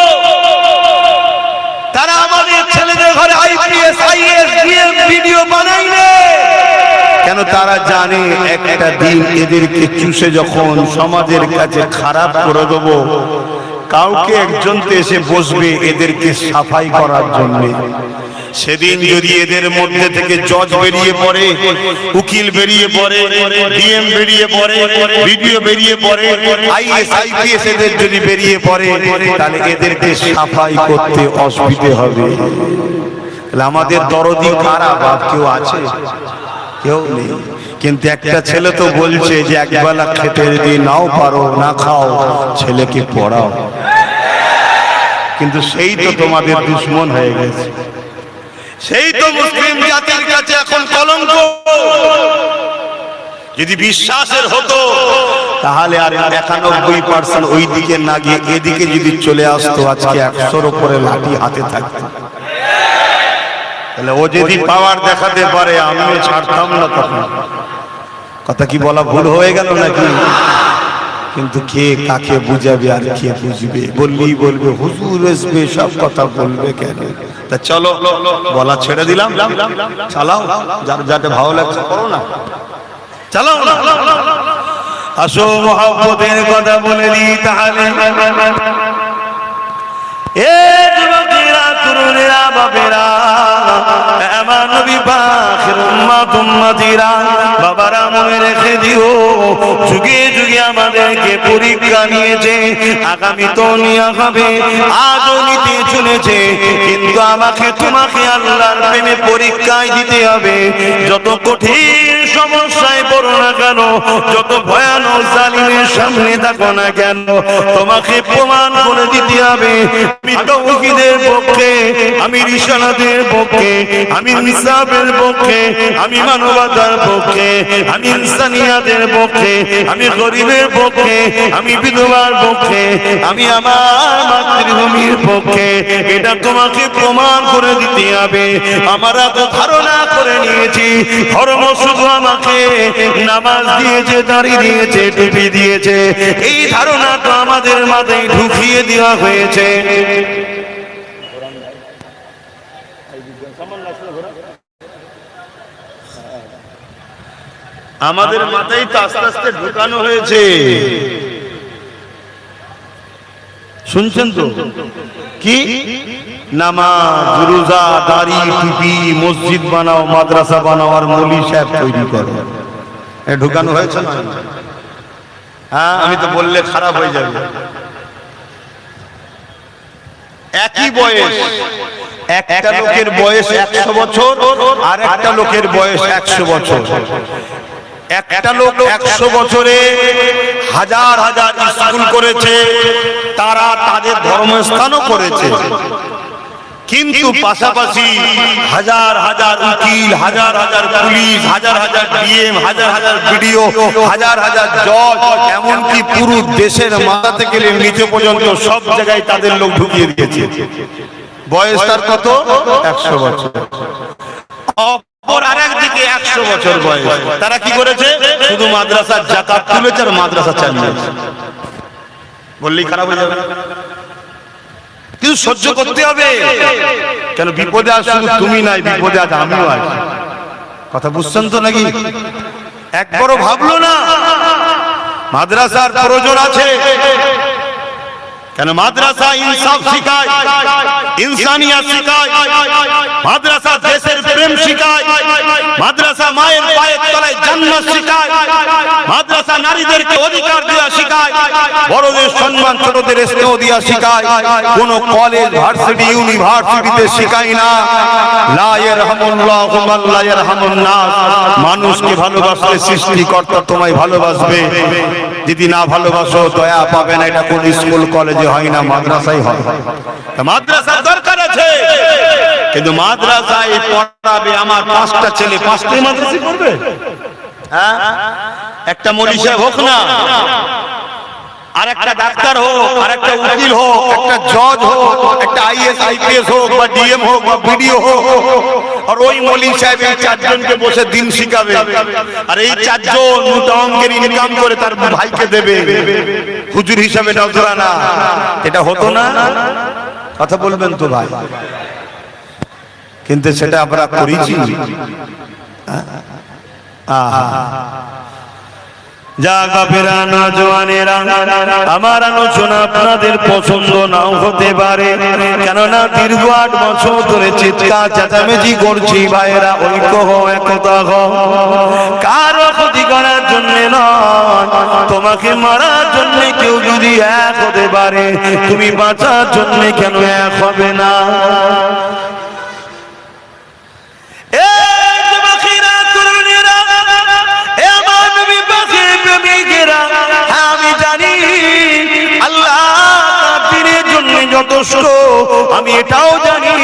তারা আমাদের ছেলেদের ঘরে আইপিএস আইএস দিয়ে ভিডিও বানাইলে কেন? তারা জানে একটা দিন এদেরকে চুষে যখন সমাজের কাছে খারাপ করে দেবো, কাউকে একজন এসে বসবে এদেরকে সাফাই করার জন্য। সেদিন যদি এদের মধ্যে থেকে জজ বেরিয়ে পড়ে, উকিল বেরিয়ে পড়ে, ডিএম বেরিয়ে পড়ে, ভিডিও বেরিয়ে পড়ে, আইএস আইপিএস এদের যদি বেরিয়ে পড়ে, তাহলে এদেরকে সাফাই করতে অসুবিধে হবে। তাহলে আমাদের দরদি কারা বাপ কেউ আছে? কেউ নেই। কিন্তু একটা ছেলে তো বলছে যে একবেলা খেতে যদি নাও পারো, না খাও, ছেলেকে পড়াও। কিন্তু সেই তো তোমাদের দুশ্মন হয়ে গেছে, সেই তো মুসলিম জাতির কাছে এখন কলঙ্ক। যদি বিশ্বাসের হতো তাহলে আর 91% ওই দিকে না গিয়ে এদিকে যদি চলে আসতো, আজকে 100-র উপরে লাঠি হাতে থাকতো। তাহলে ও যদি পাওয়ার দেখাতে পারে, আমিও ছাড়তাম না তখন। কথা কি বলা ভুল হয়ে গেল নাকি? কিন্তু কে কাকে বুঝাবে আর কে বুঝবে? বললেই বলবে হুজুর আসবে, সব কথা বলবে কেন? তা চলো বলা ছেড়ে দিলাম, চালাও, যার যাতে ভালো লাগছে করো না, চালাও না। আসো মহব্বতের কথা বলে দিই তাহলে। এ যুবকেরা, তরুণ হুজুরেরা বাবেরা আমার নবী পাকের উম্মত উম্মতিরা বাবারা মনে রেখে দিও যুগে যুগে আমাদেরকে পরীক্ষা নিয়েছে আগামী তো নিয়ে হবে আজও নিতে চলেছে কিন্তু আমাকে তোমাকে আল্লাহর প্রেমে পরীক্ষায় দিতে হবে যত কঠিন সমস্যায় পড়ো না কেন যত ভয়ানক জালিমের সামনে থাকো না কেন তোমাকে প্রমাণ করে দিতে হবে আমি তাওহীদের পক্ষে আমি রিসালাতের পক্ষে আমি ইনসাফের পক্ষে আমি মানবতার পক্ষে আমি ইনসানিয়াতের পক্ষে আমি গরিবের পক্ষে আমি বিধবার পক্ষে আমি আমার মাতৃভূমির পক্ষে এটা তোমাকে প্রমাণ করে দিতে হবে আমরা তো ধারণা করে নিয়েছি ধর্ম শুধু আমাকে নামাজ দিয়েছে দাড়ি দিয়েছে টুপি দিয়েছে এই ধারণা তো আমাদের মাথায় ঢুকিয়ে দেওয়া হয়েছে আমাদের মাথায় তো আস্তে আস্তে ঢুকানো হয়েছে শুনছেন তো কি নামাজ রোজা দাড়ি টুপি মসজিদ বানাও মাদ্রাসা বানাও আর মৌলভী সাহেব তৈরি করো ঢুকানো হয়েছে না হ্যাঁ আমি তো বললে খারাপ হয়ে যাবে একই বয়স একটা লোকের বয়স 100 বছর আর একটা লোকের বয়স 100 বছর একটা লোক 100 বছরে হাজার হাজার স্কুল করেছে তারা তাদের ধর্মস্থানও করেছে কিন্তু পাশাপাশি হাজার হাজার উকিল হাজার হাজার পুলিশ হাজার হাজার ডিএম হাজার হাজার বিডিও হাজার হাজার জজ এমনকি পুরো দেশের মাথা থেকে নিচে পর্যন্ত সব জায়গায় তাদের লোক ঢুকিয়ে দিয়েছে বয়স তার কত 100 বছর অপর আরেকদিকে 100 বছর বয়স তারা কি করেছে শুধু মাদ্রাসার যাকাত তুলেছে আর মাদ্রাসা চালিয়েছে বললেই খারাপ হয়ে যাবে কিন্তু সহ্য করতে হবে কেন বিপদে আজ শুধু তুমি নাই বিপদে আজ আমিও আছি কথা বুঝছেন তো নাকি একবারও ভাবলো না মাদ্রাসার প্রয়োজন আছে কেন মাদ্রাসা ইনসাফ শিখায় ইনসানিয়াত শিখায় মাদ্রাসা দেশের প্রেম শিখায় মাদ্রাসা মায়ের পায়ের তলায় জান্নাত শিখায় মাদ্রাসা নারীদেরকে অধিকার দেওয়া শিখায় বড়দের সম্মান ছোটদের স্নেহ দেওয়া শিখায় কোন কলেজ ভার্সিটি ইউনিভার্সিটিতে শিখায় না লা ইয়ারহামুল্লাহু মান লা ইয়ারহামুন নাস মানুষকে ভালোবাসলে সৃষ্টিকর্তা তোমায় ভালোবাসবে যদি না ভালোবাসো দয়া পাবে না এটা কোন স্কুল কলেজে হয় না মাদ্রাসায় হয় মাদ্রাসা দরকার আছে কিন্তু মাদ্রাসায় পড়াবে আমার 5টা ছেলে 5টাই মাদ্রাসায় পড়বে হ্যাঁ একটা মৌলভী সাহেব হোক না আর একটা ডাক্তার হোক আর একটা উকিল হোক একটা জজ হোক একটা আইএস আইপিএস হোক বা ডিএম হোক বা বিডিও হোক আর ওই মৌলভী সাহেব এই 4 জনকে বসে দিন শিখাবে আর এই 4 জন মোটা অঙ্কের ইনকাম করে তার ভাইকে দেবে হুজুর হিসাবে নজরানা এটা হতো না কথা বলবেন তো ভাই কিন্তু সেটা আমরা করেছি জাগা ফেরা নওজওয়ানেরা আমার আলোচনা আপনাদের পছন্দ নাও হতে পারে কেননা দীর্ঘ 8 বছর ধরে চিৎকার চেঁচামেচি করছি ভাইয়েরা ঐক্য হও একতা হও কারো ক্ষতি করার জন্য নয় তোমাকে মারার জন্য কেউ যদি এক হতে পারে তুমি বাঁচার জন্য কেন এক হবে না আমি জানি আল্লাহ দিনের জন্য যথেষ্ট আমি এটাও জানি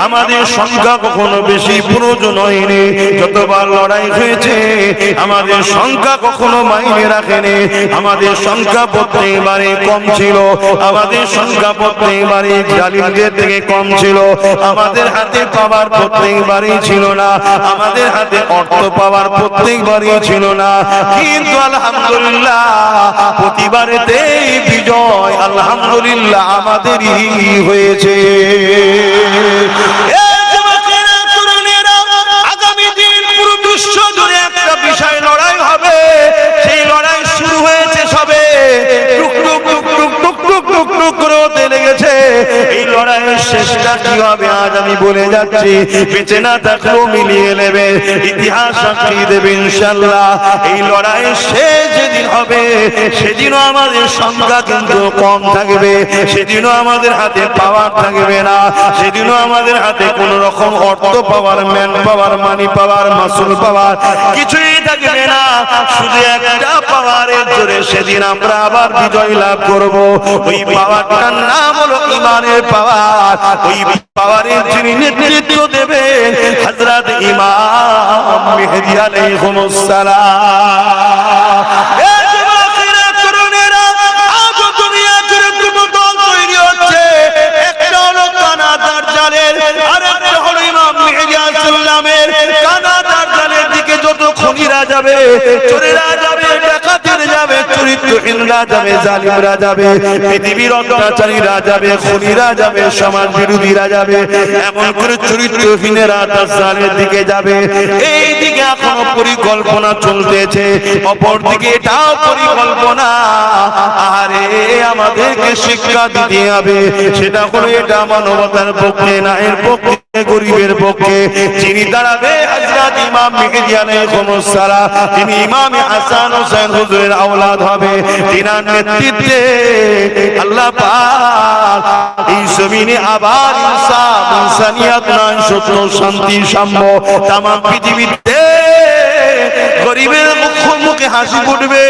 আমাদের সংখ্যা কখনো বেশি প্রয়োজন হয়নি যতবার লড়াই হয়েছে আমাদের সংখ্যা কখনো মাইনে রাখেনি আমাদের সংখ্যা প্রত্যেকবারে কম ছিল আমাদের সংখ্যা প্রত্যেকবারে জালিমদের থেকে কম ছিল আমাদের হাতে পাওয়ার প্রত্যেকবারই ছিল না আমাদের হাতে অর্থ পাওয়ার প্রত্যেকবারই ছিল না কিন্তু আলহামদুলিল্লাহ প্রতিবারেতে বিজয় আলহামদুলিল্লাহ আমাদেরই হয়েছে আগামী দিন পুরো বিশ্ব জুড়ে একটা বিষয় লড়াই হবে সেই লড়াই শুরু হয়েছে সবে টুক টুক টুক টুক টুক টুক টুক টুক করে হতে লেগেছে এই লড়াইয়ের শেষটা কি হবে আজ আমি বলে যাচ্ছি, বেঁচে না থাকলেও মিলিয়ে নেবে, ইতিহাস সাক্ষী দেবে ইনশাআল্লাহ। এই লড়াই শেষ যেদিন হবে সেদিনও আমাদের সংখ্যা কিন্তু কম থাকবে, সেদিনও আমাদের হাতে পাওয়ার থাকবে না, সেদিনও আমাদের হাতে কোন রকম অর্থ পাওয়ার, ম্যান পাওয়ার, মানি পাওয়ার, মাসুল পাওয়ার কিছুই থাকবে না। শুধু একটা পাওয়ারের জোরে সেদিন আমরা আবার বিজয় লাভ করব। ওই পাওয়ারটার নাম হলো ইমানের পাওয়ার। ওই পাওয়ারের যিনি নেতৃত্ব দেবেন হযরত ইমাম মেহেদী আলাইহিস সালাম। যাবে, চোরেরা যাবে, ডাকাতেরা যাবে, চরিত্রহীনরা যাবে, জালিমরা যাবে, পৃথিবীর অত্যাচারীরা যাবে, খুনিরা যাবে, সমাজ বিরোধীরা যাবে, এমন করে চরিত্রহীনেরা তার জালের দিকে যাবে। এই দিকে এখনো পরিকল্পনা চলতেছে, অপর দিকে এটাও পরিকল্পনা। আরে আমাদেরকে শিক্ষা দিতে হবে, সেটা হলো এটা মানবতার পক্ষে, ন্যায়ের পক্ষে, গরিবের পক্ষে। যিনি দাঁড়াবে হযরত ইমাম মেহেদী আলাইহিস সালাম, তিনি ইমাম হাসান হোসেন হুজুরের আওলাদ হবে। তিনার নেতৃত্বে আল্লাহ পাক এই জমিনে আবার ইনসাফ, ইনসানিয়ত, ন্যায়, সত্য, শান্তি, সাম্য তামাম পৃথিবীতে গরিবের মুখে হাসি ফুটবে,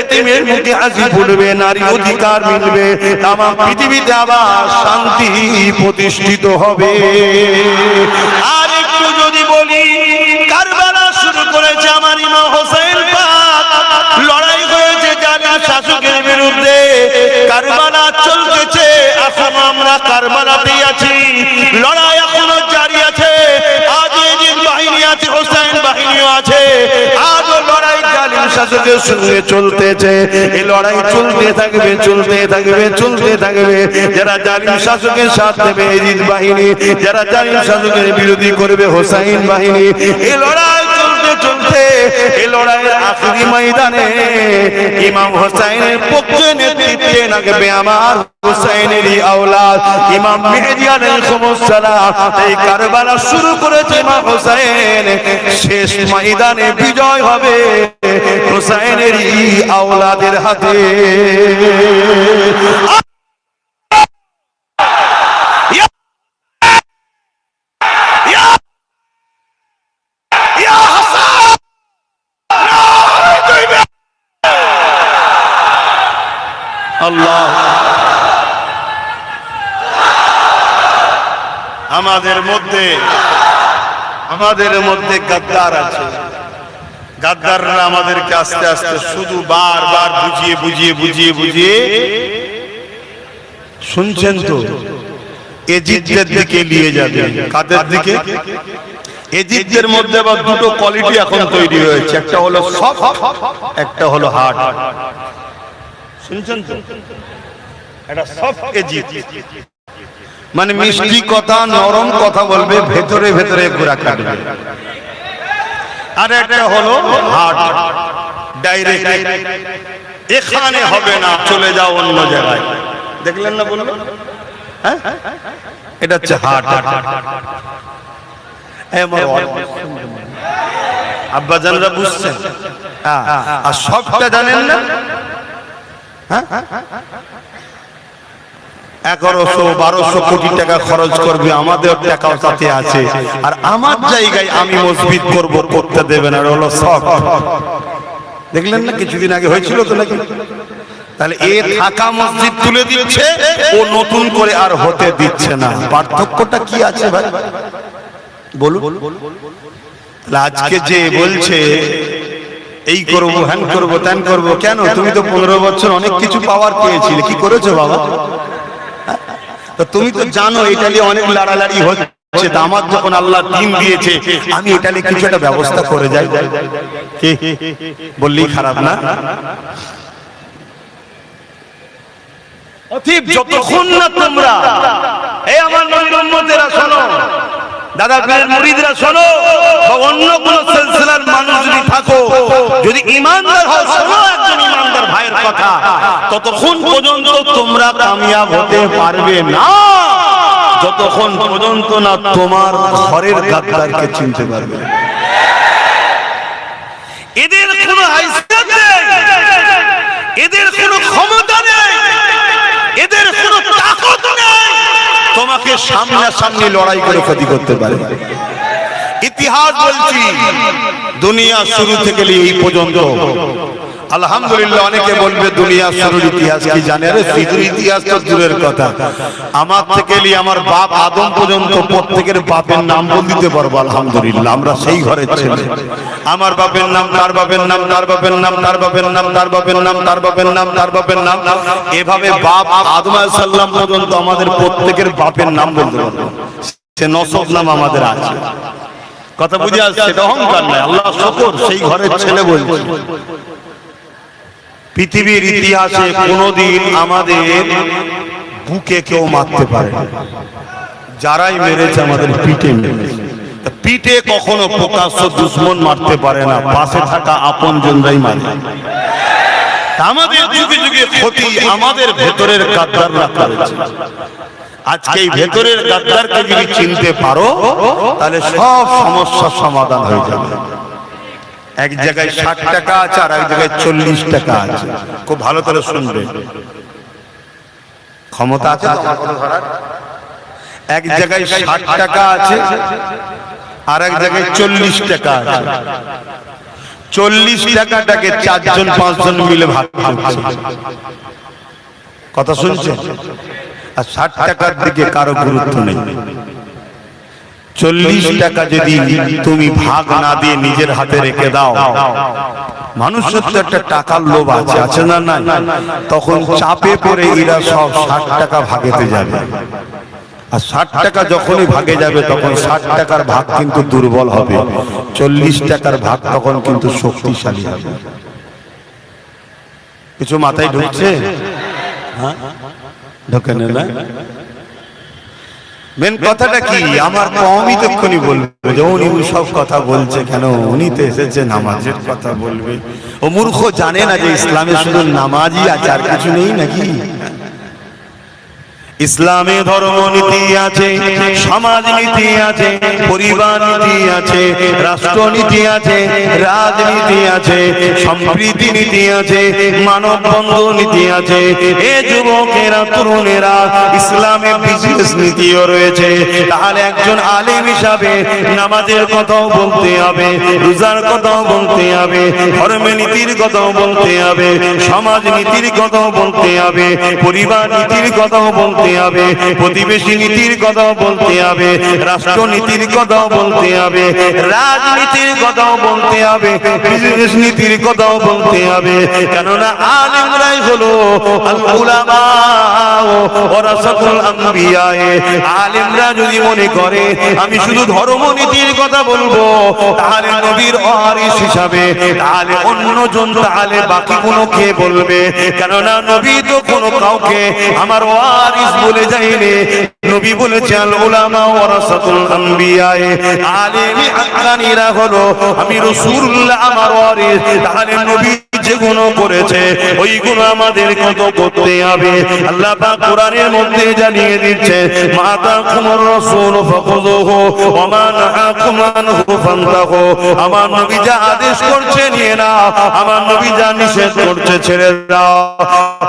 এতিমের মুখে হাসি ফুটবে, নারী অধিকার মিলবে, তামাম পৃথিবীতে আবার শান্তি প্রতিষ্ঠিত হবে। আর একটু যদি বলি, কারবালা শুরু করেছে আমার ইমাম হোসেন পাক, লড়াই হয়েছে জালিম শাসকের বিরুদ্ধে, কারবালা চলতেছে, এখন আমরা কারবালাতেই আছি, লড়াই এখনো জারি আছে। আজ এজিদ বাহিনী আছে, হোসেন বাহিনীও আছে, আজও লড়াই জালিম শাসকের সঙ্গে চলতেছে। এই লড়াই চলতে থাকবে, চলতে থাকবে, চলতে থাকবে। যারা জালিম শাসকের সাথ দেবে এজিদ বাহিনী, যারা জালিম শাসকের বিরোধী করবে হোসাইন বাহিনী। এই লড়াই চলতে চলতে এই লড়াইয়ের আখেরি ময়দানে ইমাম হোসাইনের পক্ষে নেতৃত্বে লাগবে আমার হোসাইনেরই আওলাদ ইমাম মেহেদী আলাইহিস সালাম। এই কারবালা শুরু করেছে ইমাম হোসাইন, শেষ ময়দানে বিজয় হবে হোসাইনেরই আওলাদের হাতে। আল্লাহ, আমাদের মধ্যে গাদ্দার আছে। গাদ্দাররা আমাদেরকে আস্তে আস্তে শুধু বারবার বুঝিয়ে শুনছেন তো, এজিদের দিকে নিয়ে যাবে। কাদের দিকে? এজিদের মধ্যে আবার দুটো কোয়ালিটি এখন তৈরি হয়েছে, একটা হলো সফট, একটা হলো হার্ড। শুনছেন তো, এটা সফট এজিদ, মানে মিষ্টি কথা, নরম কথা বলবে, ভেতরে ভেতরে ঘোরা কাটবে। আর একটা হলো হার্ড, ডাইরেক্ট, এখানে হবে না, চলে যাও অন্য জায়গায়। দেখলেন না বললো, হ্যাঁ, এটা হচ্ছে হার্ড। আব্বা জানরা বুঝছেন? আর সবটা জানেন না? 1100-1200 কোটি টাকা খরচ করবে, আমাদের টাকাও সাথে আছে, আর আমার জায়গায় আমি মসজিদ করব, করতে দেবেন, আর হলো সব। দেখলেন না কিছুদিন আগে হয়েছিল তো নাকি? তাহলে এ থাকা মসজিদ তুলে দিচ্ছে, ও নতুন করে আর হতে দিচ্ছে না। পার্থক্যটা কি আছে ভাই বলুন? আজকে যে বলছে এই করবো, হ্যান করবো, ত্যান করবো, কেন? তুমি তো 15 বছর অনেক কিছু পাওয়ার পেয়েছিলে, কি করেছো বাবা? তো তুমি তো জানো এটা নিয়ে অনেক লড়ালড়ি হচ্ছে, আমার যখন আল্লাহ দিন দিয়েছে আমি এটা নিয়ে কিছু একটা ব্যবস্থা করে যাই, বললেই খারাপ না? অতএব যতক্ষণ না তোমরা, এই আমার নবীর উম্মতেরা শোনো, দাদা পীরের মুরিদরা শোনো, অন্য কোন সিলসিলার মানুষ যদি থাকো, যদি ঈমানদার হও, শোনো একজন ঈমানদার ভাইয়ের কথা, ততক্ষণ পর্যন্ত তোমরা কামিয়াব হতে পারবে না যতক্ষণ পর্যন্ত না তোমার ঘরের গাদ্দারকে চিনতে পারবে। এদের কোনো হাইসিয়ত নেই, এদের কোনো ক্ষমতা নেই, এদের কোনো তাকত নেই তোমাকে সামনাসামনি লড়াই করে ক্ষতি করতে পারে। ইতিহাস বলছি, দুনিয়া শুরু থেকে এই পর্যন্ত আলহামদুলিল্লাহ, অনেকে বলবে দুনিয়া শুরুর ইতিহাস কি জানে? আরে শুরুর ইতিহাস তো দূরের কথা, আমার থেকে আমার বাপ আদম পর্যন্ত প্রত্যেকের বাপের নাম বল দিতে পারবো আলহামদুলিল্লাহ। আমরা সেই ঘরের ছেলে, আমার বাপের নাম, তার বাপের নাম, তার বাপের নাম, তার বাপের নাম, তার বাপের নাম, তার বাপের নাম, তার বাপের নাম, এভাবে বাপ আদম আলাইহিস সালাম পর্যন্ত আমাদের প্রত্যেকের বাপের নাম বলতে পারবো। সে নসব নাম আমাদের আছে। কথা বুঝে আসছে? এটা অহংকার নয়, আল্লাহ শুকর, সেই ঘরের ছেলে বলছে। পৃথিবীর ইতিহাসে কোনোদিন আমাদের বুকে কেউ মারতে পারে, যারাই মেরেছে আমাদের পিঠে মেরেছে। পিঠে কখনো প্রকাশ্য দুশ্মন মারতে পারে না, পাশে থাকা আপনজনরাই মারে। আমাদের যুগে যুগে ক্ষতি আমাদের ভেতরের গাদ্দাররা করেছে। আজকে এই ভেতরের গাদ্দারকে যদি চিনতে পারো তাহলে সব সমস্যার সমাধান হয়ে যাবে। এক জায়গায় 60 টাকা আছে আর এক জায়গায় 40 টাকা আছে। খুব ভালো করে শুনবে, ক্ষমতা আছে এক জায়গায় 60 টাকা আছে আর এক জায়গায় 40 টাকা আছে। 40 টাকাটাকে 4 জন 5 জন মিলে ভাগ করছে। কথা শুনছে? আর 60 টাকার দিকে কারো গুরুত্ব নেই। 40 টাকা যদি তুমি ভাগ না দিয়ে নিজের হাতে রেখে দাও, মানুষের তো একটা টাকার লোভ আছে, আছে না? না, তখন চাপে পড়ে এরা সব 60 টাকা ভাগেতে যাবে। আর 60 টাকা যখনই ভাগে যাবে তখন 60 টাকার ভাগ কিন্তু দুর্বল হবে, 40 টাকার ভাগ তখন কিন্তু শক্তিশালী হবে। কিছু মাথায় ঢুকছে? হ্যাঁ, ঢোকে না? মেন কথাটা কি? আমার কমই তক্ষণই বলবে যে উনি সব কথা বলছে কেন, উনি তো এসেছে নামাজের কথা বলবে। ও মূর্খ, জানে না যে ইসলামে শুধু নামাজই আছে, আর কিছু নেই নাকি? ইসলামে ধর্মনীতি আছে, সমাজনীতি আছে, পরিবার নীতি আছে, রাষ্ট্রনীতি আছে, রাজনীতি আছে, সম্প্রীতি নীতি আছে, মানব বন্ধু নীতি আছে। এ যুবকেরা, তরুণেরা, ইসলামে বিশেষ নীতিও রয়েছে। তাহলে একজন আলেম হিসাবে নামাজের কথাও বলতে হবে, রোজার কথাও বলতে হবে, ধর্মের নীতির কথাও বলতে হবে, সমাজ নীতির কথাও বলতে হবে, পরিবার নীতির কথাও বলতে হবে, প্রতিবেশী নীতির কথাও বলতে হবে, রাষ্ট্রনীতির কথাও বলতে হবে, রাজনীতির কথাও বলতে হবে, বিজনেস নীতির কথাও বলতে হবে। কেননা আলেমরাই হলো আল উলামা ওয়ারাসাতুল আম্বিয়া। আলেমরা যদি মনে করে আমি শুধু ধর্মনীতির কথা বলবো, তাহলে নবীর ওয়ারিস হিসাবে তাহলে অন্যজন তাহলে বাকি কোনো কে বলবে? কেননা নবী তো কোনো কাউকে আমার ওয়ারিস বলে যায়নি। নবী বলেছেন আল উলামা ওয়ারাসাতুল আম্বিয়া, আলেম হাক্কানীরা হলো আমি রাসূলুল্লাহ আমার ওয়ারিস। তাহলে নবী যে গুণ করেছে ওই গুণ আমাদের কত করতে হবে। আল্লাহ পাক কোরআনের মধ্যে জানিয়ে দিচ্ছে, মা তাকুমুর রাসূল ফাখুযুহু ওয়া মা নাহাকুম আনহু ফান্তাহু। আমার নবী যা আদেশ করছে নিয়ে নাও, আমার নবী যা নিষেধ করছে ছেড়ে দাও,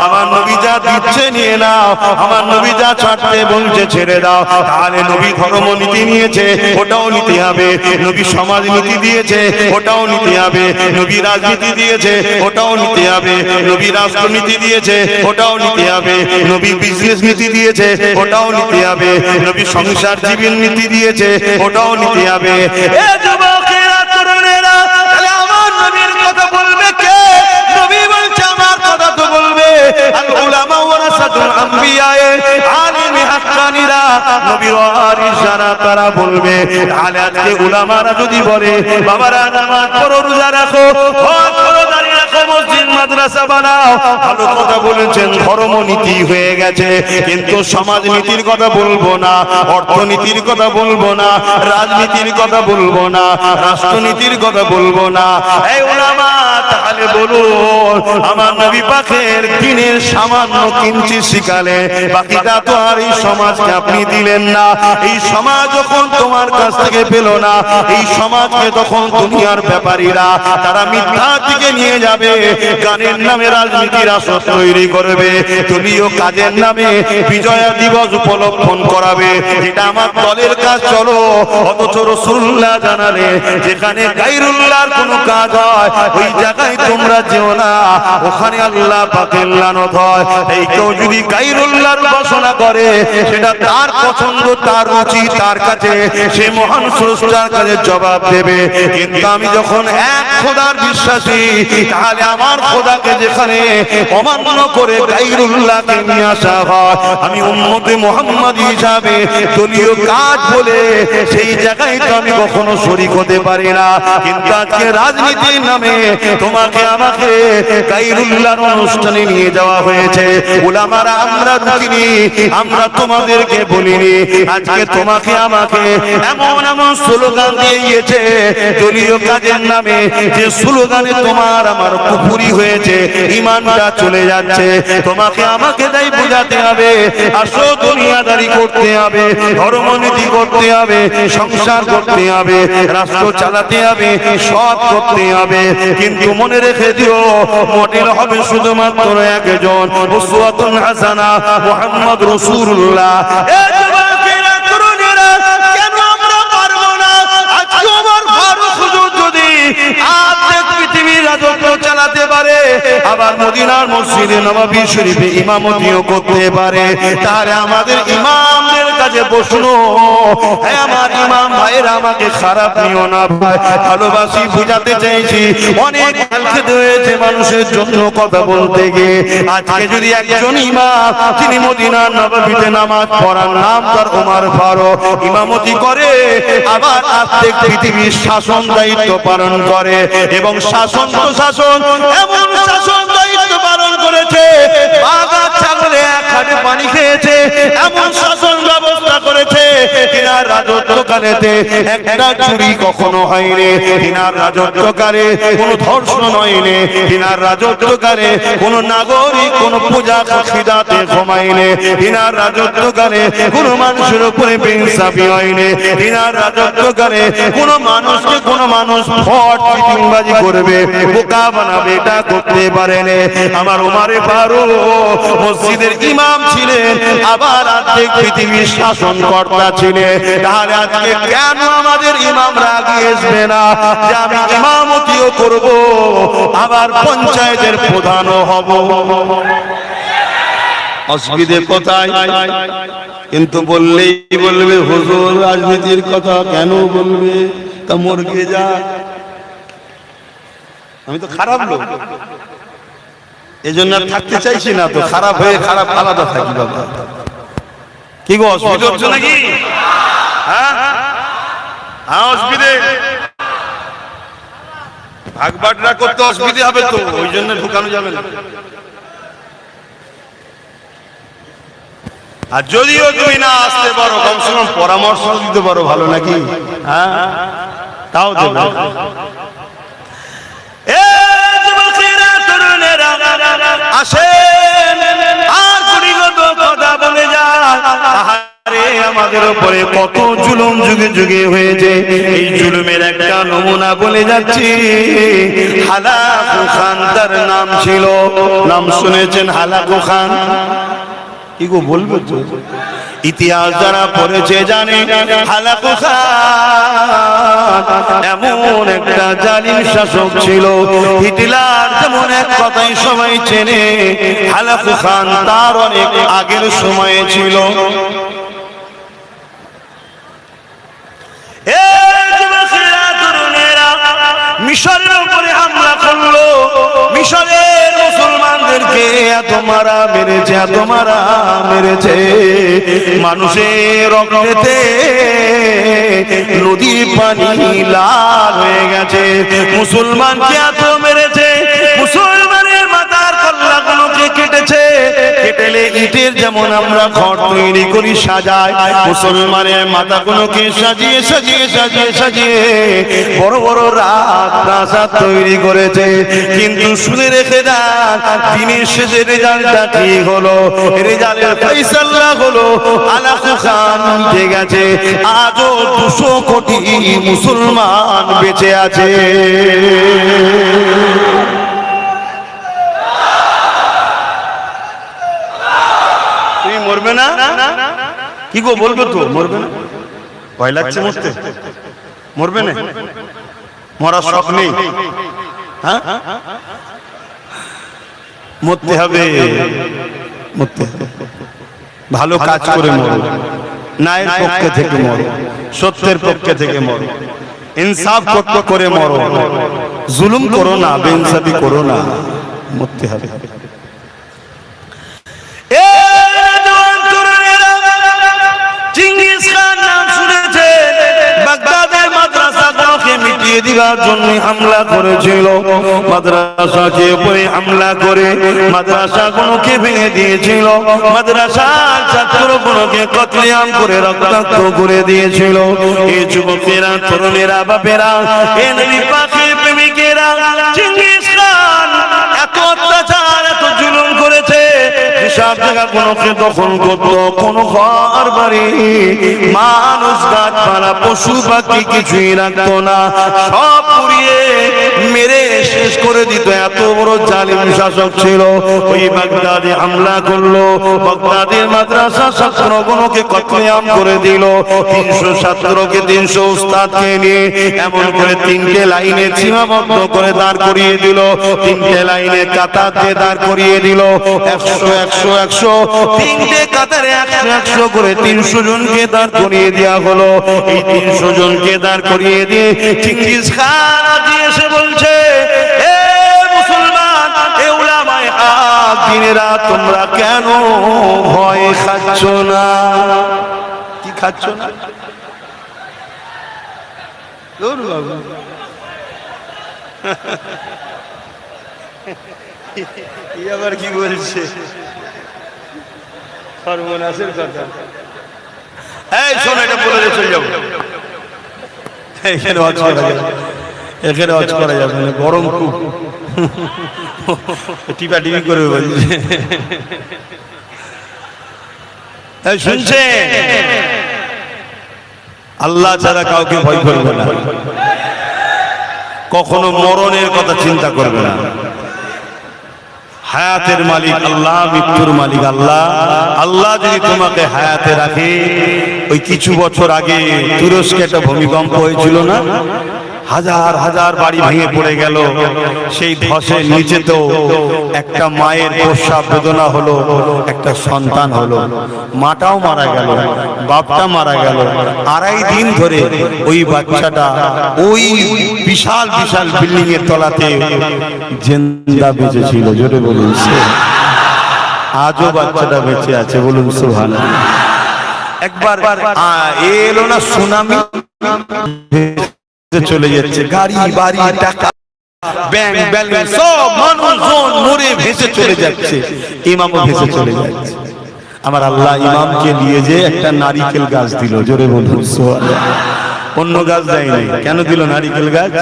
আমার নবী যা দিচ্ছে নিয়ে নাও, আমার নবী যা ছাড়তে বলছে ছেড়ে দাও। তাহলে নবী ধর্মনীতি নিয়েছে, ওটাও নিতে হবে। নবী সমাজ নীতি দিয়েছে, ওটাও নিতে হবে। নবী রাজনীতি দিয়েছে, ওটাও নিতে হবে। নবী রাষ্ট্রনীতি দিয়েছে, ওটাও নিতে হবে। নবী বিজনেস নীতি দিয়েছে, ওটাও নিতে হবে। নবী সংসার জীবন নীতি দিয়েছে, ওটাও নিতে হবে। এ যুবকেরা, তরুণেরা, তাহলে আমার নবীর কথা বলবে কে? নবী বলছে আমার কথা তো বলবে আল উলামা ওয়ারাসাতুল আম্বিয়া, আলেম হাক্কানীরা, নবীর ওয়ারিস যারা তারা বলবে। তাহলে আজকে উলামারা যদি বলে বাবারা নামাজ পড়ো, রোজা রাখো, হজ করো, দাঁড়িয়ে রাখো, মসজিদ মাদ্রাসা বানাও, ভালো কথা বলেছেন, ধর্মনীতি হয়ে গেছে। কিন্তু সমাজনীতির কথা বলবো না, অর্থনীতির কথা বলবো না, রাজনীতির কথা বলবো না, রাষ্ট্রনীতির কথা বলবো না। এই উলামা তাহলে বলুন আমার নবী পাকের দিনের সামান্য কিঞ্চিত শিখালে বাকিটা তো আর এই সমাজকে আপনি দিলেন না। এই সমাজ যখন তোমার কাছ থেকে পেল না, এই সমাজকে তখন দুনিয়ার ব্যাপারীরা তারা মিথ্যা দিকে নিয়ে যাবে, গানের নামে রাজনীতির আসর তৈরি করবে, দলীয় কাজের নামে বিজয়া দিবস উপলক্ষণ করাবে, যেটা আমার দলের কাজ চলো। অথচ রাসূলুল্লাহ জানালে যেখানে গায়রুল্লাহর কোনো কাজ হয় ওই জায়গায় তোমরা যেও না, ওখানে আল্লাহ পাকের লানত হয়। এই কেউ যদি গায়রুল্লাহর উপাসনা করে সেটা তার পছন্দ, তার রুচি, তার কাছে সে মহান স্রষ্টার কাছে জবাব দেবে। কিন্তু আমি যখন এক খোদার বিশ্বাসী, তাহলে আমার খোদাকে যেখানে অমান্য করে গায়রুল্লাহকে নিয়ে আসা হয়, আমি উম্মতে মুহাম্মাদী হিসাবে দলীয় কাজ বলে সেই জায়গায় তো আমি কখনো শরীক হতে পারি না। কিন্তু আজকে রাজনীতির নামে তোমাকে আমাকে গায়রুল্লাহর অনুষ্ঠানে নিয়ে যাওয়া হয়েছে। উলামারা আমরা রুখিনি, আমরা তোমাদেরকে বলিনি। আজকে তোমাকে আমাকে এমন এমন স্লোগান দিয়েছে দলীয় কাজের নামে, যে স্লোগানে তোমার আমার কুফরি হয়েছে, ঈমানটা চলে যাচ্ছে। তোমাকে আমাকে তাই বুঝাতে হবে, আসো দুনিয়াদারি করতে হবে, ধর্মনীতি করতে হবে, সংসার করতে হবে, রাষ্ট্র চালাতে হবে, সৎ করতে হবে। কিন্তু মনে রেখে দিও মডেল হবে শুধুমাত্র একজন, উসওয়াতুন হাসানা মুহাম্মদ রাসূলুল্লাহ। চালাতে পারে, আবার মদিনার মসজিদে নববী শরীফে ইমামতিও করতে পারে, তাহলে আমাদের ইমামদের কাছে প্রশ্ন, হ্যাঁ আমার ইমাম ভাইয়েরা আমাকে খারাপ নিও না ভাই, ভালোবাসি, বুঝাতে চাইছি। অনেক খেতে হয়েছে মানুষের জন্য কথা বলতে গিয়ে। আজকে যদি একজন ইমাম তিনি মদিনার নববীতে নামাজ পড়ার, নাম তার ওমর ফারুক, ইমামতি করে, আবার আর্থিক পৃথিবীর শাসন দায়িত্ব পালন করে, এবং শাসন প্রশাসন এমন শাসন দায়িত্ব পালন করেছে, বাঘা ছাগলে এক হাঁটে পানি খেয়েছে, এমন শাসন ব্যবস্থা করেছে তিনার রাজত্বকালেতে একটা চুরি কখনো হয়নি, তিনার রাজত্বকালে কোনো ধর্ষণ হয়নি, তিনার রাজত্বকালে কোনো নাগরিক কোনো পূজা খিদাতে ঘুমায়নি, তিনার রাজত্বকালে কোনো মানুষের উপরে বেইনসাফি হয়নি, তিনার রাজত্বকালে কোনো মানুষকে কোনো মানুষ ফট চিটিংবাজি করবে, বোকা বানাবে, এটা করতে পারেনি। আমার ওমরে ফারুক মসজিদের ইমাম ছিলেন, আবার আর্থিক পৃথিবীর শাসনকর্তা ছিলেন। তাহলে আজকে কেন আমাদের ইমামরা আগে আসবে না যে আমি ইমামতিও করব, আবার পঞ্চায়েতের প্রধানও হব? অসুবিধে কোথায়? কিন্তু বললেই বলবে হুজুর রাজনীতির কথা কেন বলবে, তা মরগে যা, আমি তো খারাপ লোক, এজন্য থাকতে চাইছি না। তো খারাপ হয়ে খারাপ আলাদা থাকি বাবা। কি গো অসুবিধা হচ্ছে নাকি? হ্যাঁ হ্যাঁ অসুবিধে, ভাগ বাটরা করতে অসুবিধা হবে, তো ওই জন্য ঢুকানো যাবে না। আর যদিও তুমি না আসতে পারো, কমসে কম পরামর্শ দিতে পারো, ভালো নাকি? হ্যাঁ তাও দেবে। আসেন আর গুণীগত কথা বলে যায়, আমাদের উপরে কত জুলুম যুগে যুগে হয়েছে। এই জুলুমের একটা নমুনা বলে যাচ্ছি। হালাকু খান তার নাম ছিল, নাম শুনেছেন হালাকু খান? কি গো বলবো তো, ইতিহাস যারা পড়েছে জানে হালাকু খান এমন একটা জালিম শাসক ছিল। হিটলার যেমন এক কথাই সবাই চেনে, হালাকু খান তার অনেক আগের সময়ে ছিল। মিশরের উপরে হামলা করলো, মিশরের মুসলমানদেরকে এত মারা মেরেছে, এত মারা মেরেছে, মানুষের রক্তেতে নদীর পানি লাল হয়ে গেছে। মুসলমানকে এত মেরেছে, মুসলমানের মাথার কল্লাগুলোকে কেটেছে, এটেলে ইটের যেমন আমরা ঘর তৈরি করি সাজাই, মুসলমানের মাথাগুলোকে সাজিয়ে সাজিয়ে সাজিয়ে সাজিয়ে বড় বড় প্রাসাদ তৈরি করেছে। কিন্তু শুনে রেখে দেন, দিনের শেষে রেজাল্টটা ঠিক হলো, রেজাল্টের ফয়সালা হলো আলাকু খান উঠে গেছে। আজও 200 কোটি মুসলমান বেঁচে আছে। তুমি মরবে না? কি গো বলবো তো মরবে না? ভয় লাগছে মরতে? মরবে না? মরার শখ নেই? হ্যাঁ, মরতে হবে, মরতে হবে। ভালো কাজ করে মরো, ন্যায়ের পক্ষে থেকে মরো, সত্যের পক্ষে থেকে মরো, ইনসাফ করে মরো, জুলুম করো না, বেইনসাফি করো না, মরতে হবে। চিঙ্গিস খান নাম শুনেছে, বাগদাদের মাদ্রাসাগুলোকে মিটিয়ে দিবার জন্য হামলা করেছিল। মাদ্রাসাকে উপরে হামলা করে মাদ্রাসাগুলোকে ভেঙে দিয়েছিল, মাদ্রাসার ছাত্রগুলোকে কতলেআম করে রক্তাক্ত করে দিয়েছিল। এই যুবকেরা, তরুণেরা, বাপেরা, এ নবী পাকের প্রেমিকেরা, চিঙ্গিস খান এত অত্যাচার, এত জুলুম করেছে। সব জায়গাগুলোকে দখল করতো, কোনো ঘর বাড়ি, মানুষ, গাছপালা, পশু পাখি কিছুই রাখতো না, সব পুড়িয়ে মেরে শেষ করে দিত। এত বড় জালিম শাসক ছিল। ওই বাগদাদে হামলা করলো, বাগদাদের মাদ্রাসা ছাত্রগুলোকে কতলেআম করে দিল। 300 ছাত্রকে, 300 উস্তাদকে নিয়ে এমন করে 3টে লাইনে সীমাবদ্ধ করে দাঁড় করিয়ে দিল, 3টে লাইনে কাতার দিয়ে দাঁড় করিয়ে দিল। 100 100 100 3টে কাতারে 100 100 করে 300 জনকে দাঁড় করিয়ে দেওয়া হলো। এই 300 জনকে দাঁড় করিয়ে দিয়ে চিঙ্গিস খান আজ এসে বলছে, এ মুসলমান, এ উলামায়ে হক, দিনেরা, তোমরা কেন ভয় খাচ্ছ না? কি খাচ্ছ না? দূর বাবা, আবার কি বলছে? সর্বনাশের কথা। এই শোন, এটা বলে দিয়ে চলে যাবো। এখানে ওয়াজ করা যাবে, এখানে ওয়াজ করা যাবে না, গরম খুব, টিপা টিপি করে বলছে। শুনছে, আল্লাহ ছাড়া কাউকে ভয় করবে না, কখনো মরণের কথা চিন্তা করবে না। হায়াতের মালিক আল্লাহ, মৃত্যুর মালিক আল্লাহ। আল্লাহ যদি তোমাকে হায়াতে রাখে, ওই কিছু বছর আগে তুরস্কে একটা ভূমিকম্প হয়েছিল না, হাজার হাজার বাড়ি ভেঙে পড়ে গেল। সেই ধসের নিচে তো একটা মায়ের প্রসব বেদনা হলো, একটা সন্তান হলো, মাটাও মারা গেল, বাপটা মারা গেল। 2.5 দিন ধরে ওই বাচ্চাটা ওই বিশাল বিশাল বিল্ডিং এর তলাতে জিন্দা বেঁচে ছিল। জোরে বলুন, আজও বাচ্চাটা বেঁচে আছে, বলুন সুবহানাল্লাহ। একবার এলো না সুনামি, চলে যাচ্ছে গাড়ি বাড়ি টাকা ব্যাংক ব্যালেন্স সব মানুষজন মরে ভেসে চলে যাচ্ছে, ইমামও ভেসে চলে যাচ্ছে। আমার আল্লাহ ইমামকে নিয়ে যে একটা নারিকেল গাছ দিল। জোরে বলুন সুবহানাল্লাহ। অন্য গাছ দেয়নি। কেন দিল নারিকেল গাছ?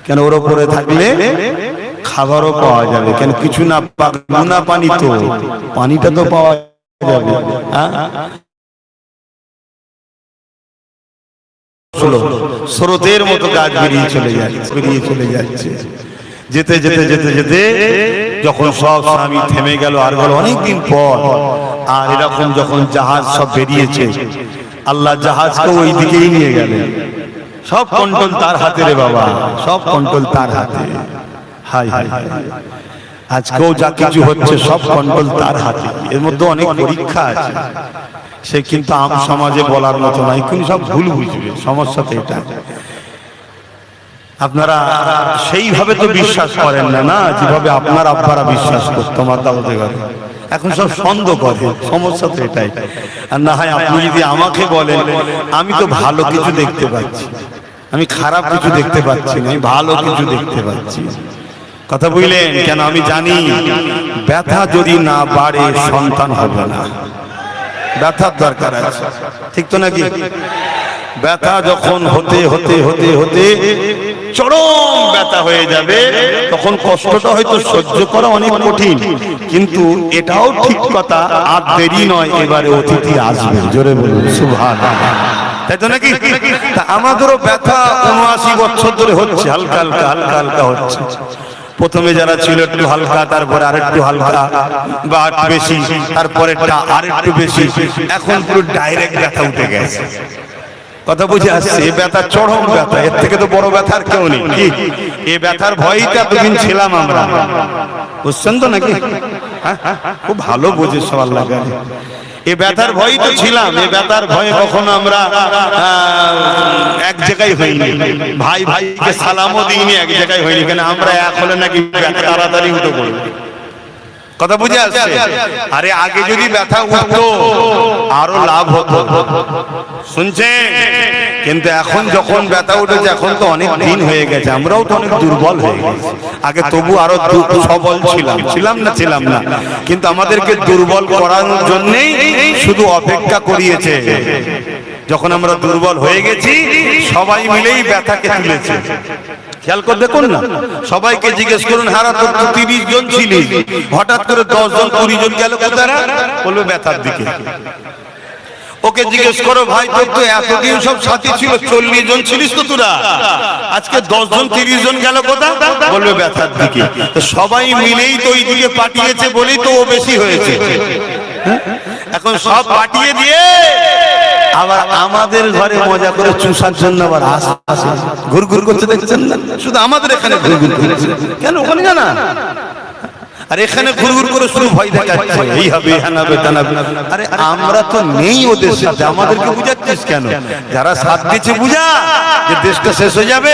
কেন ওর উপরে থাকলে খাবারও পাওয়া যাবে। কেন কিছু না না পানি, তো পানিটা তো পাওয়া যাবে। স্রোতের মতো গাছ বেরিয়ে চলে যাচ্ছে। যেতে যেতে যেতে যেতে যখন সব স্বামী থেমে গেল, আর গেল অনেকদিন পর, আর এরকম যখন জাহাজ সব বেরিয়েছে, আল্লাহ জাহাজকে ওই দিকেই নিয়ে গেলেন। সব কন্ট্রোল তার হাতে রে বাবা, সব কন্ট্রোল তার হাতে। হাই হাই, আজকেও যা কিছু হচ্ছে সব কন্ট্রোল তার হাতে। এর মধ্যে অনেক পরীক্ষা আছে, সে কিন্তু আম সমাজে বলার মতো নয়, কিন্তু সব ভুল বুঝবে। সমস্যা তো এটা, আপনারা সেইভাবে তো বিশ্বাস করেন না, না যেভাবে আপনার আব্বারা বিশ্বাস করতো মাদ্রাসাতে ঘরে। এখন সব সন্দেহ করে, সমস্যা তো এটাই। আর না হয় আপনি যদি আমাকে বলেন, আমি তো ভালো কিছু দেখতে পাচ্ছি, আমি খারাপ কিছু দেখতে পাচ্ছি না, আমি ভালো কিছু দেখতে পাচ্ছি। কথা বুঝলেন? কেন আমি জানি ব্যথা যদি না বাড়ে সন্তান হবে না, ব্যথার দরকার আছে, ঠিক তো নাকি? ব্যথা যখন হতে হতে হতে হতে চরম ব্যথা হয়ে যাবে, তখন কষ্টটা হয়তো সহ্য করা অনেক কঠিন, কিন্তু এটাও ঠিক কথা, আর দেরি নয়, এবারে অতিথি আসবে। জোরে বলুন সুবহানাল্লাহ, তাই তো নাকি? তা আমাদেরও ব্যথা ৭৯ বছর ধরে হচ্ছে, হালকা হালকা হালকা হালকা হচ্ছে। প্রথমে যারা ছিল একটু হালকা, তারপরে আরেকটু হালকা বা একটু বেশি, তারপরে আরেকটু বেশি, এখন পুরো ডাইরেক্ট ব্যথা উঠে গেছে। কথা বুঝে আসছে? এ ব্যথা চরম ব্যথা, এর থেকে তো বড় ব্যথার কেউ নেই। কি এ ব্যথার ভয়টা এতদিন ছিলাম আমরা, বুঝছেন তো নাকি? হ্যাঁ, খুব ভালো বুঝে সবার লাগে। এ ব্যথার ভয় তো ছিলাম, এ ব্যথার ভয়ে কখনো আমরা এক জায়গায় হইনি, ভাই ভাইকে সালামও দিইনি, এক জায়গায় হইনি, কেন আমরা এক হলে নাকি ব্যথা তাড়াতাড়ি উঠে পড়বে। কথা বুঝে আসছে? আরে আগে যদি ব্যথা উঠতো আরো লাভ হতো, শুনছেন? কিন্তু এখন যখন ব্যথা উঠেছে, এখন তো অনেক দিন হয়ে গেছে, আমরাও তো অনেক দুর্বল হয়ে গেছি। আগে তবু আরো সবল ছিলাম না, কিন্তু আমাদেরকে দুর্বল করানোর জন্যই শুধু অপেক্ষা করিয়েছে। যখন আমরা দুর্বল হয়ে গেছি, সবাই মিলেই ব্যথাকে তুলেছে। খেয়াল করে দেখুন না, সবাইকে জিজ্ঞেস করুন, হারা তো 30 জন ছিলি, হঠাৎ করে 10 জন 20 জন গেল কোথায়? বলবে ব্যথার দিকে। ওকে জিজ্ঞেস করো, ভাই তোর তো এতদিন সব সাথী ছিল, 40 জন ছিলিস তো তোরা, আজকে 10 জন 30 জন গেল কোথায়? বলবে ব্যথার দিকে। তো সবাই মিলেই তো ওই দিকে পাঠিয়েছে বলেই তো ও বেশি হয়েছে। এখন সব পাঠিয়ে দিয়ে আবার আমাদের ঘরে মজা করে চুষার জন্য আবার আসে, ঘুরঘুর করছে, দেখছেন না? শুধু আমাদের এখানে ঘুরঘুর করছে, কেন ওখানে জানা? আর এখানে ঘুরঘুর করে শুরু ভয় দেখাচ্ছে, এই হবে, হানাবে, টানাবে। আরে আমরা তো নেই ওদের সাথে, আমাদেরকে বুঝাচ্ছিস কেন? যারা সাথ দিচ্ছে বুঝা যে দেশটা শেষ হয়ে যাবে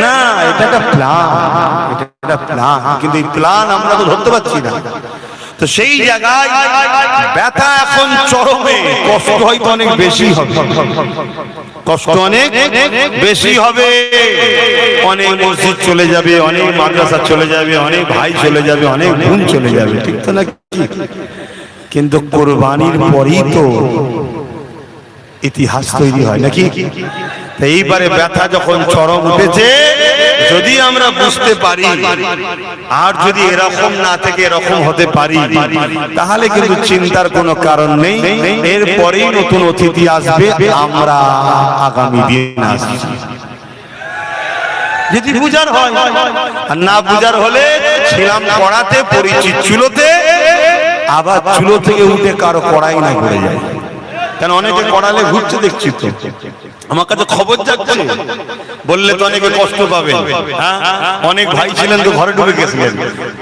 না, এটা একটা প্ল্যান, কিন্তু এই প্ল্যান আমরা তো ধরতে পারছি না। তো সেই জায়গায় ব্যথা এখন চরমে, কষ্ট হয়তো অনেক বেশি হবে, অনেক মসজিদ চলে যাবে, অনেক মাদ্রাসা চলে যাবে, অনেক ভাই চলে যাবে, অনেক বোন চলে যাবে, ঠিক তো নাকি? কিন্তু কোরবানির পরেই তো ইতিহাস তৈরি হয় নাকি? এইবারে ব্যথা যখন চরম উঠেছে, যদি আমরা বুঝতে পারি, আর যদি এরকম না থেকে এরকম হতে পারি, তাহলে কিন্তু চিন্তার কোনো কারণ নেই। এরপরেই নতুন অতিথি আসবে, আমরা আগামী দিন আসছি। যদি বুঝার হয়, আর না বুঝার হলে ছিলাম কড়াতে, পরিচিত চুলোতে, আবার চুলো থেকে উঠে কারো কড়াই না ঘুরে যায়। কেন অনেকে কড়ালে ঘুরছে দেখছি তো, আমার কাছে খবর যাচ্ছে, বললে তো অনেকে কষ্ট পাবে। অনেক ভাই ছিলেন তো ঘরে ঢুকে গেছিলেন,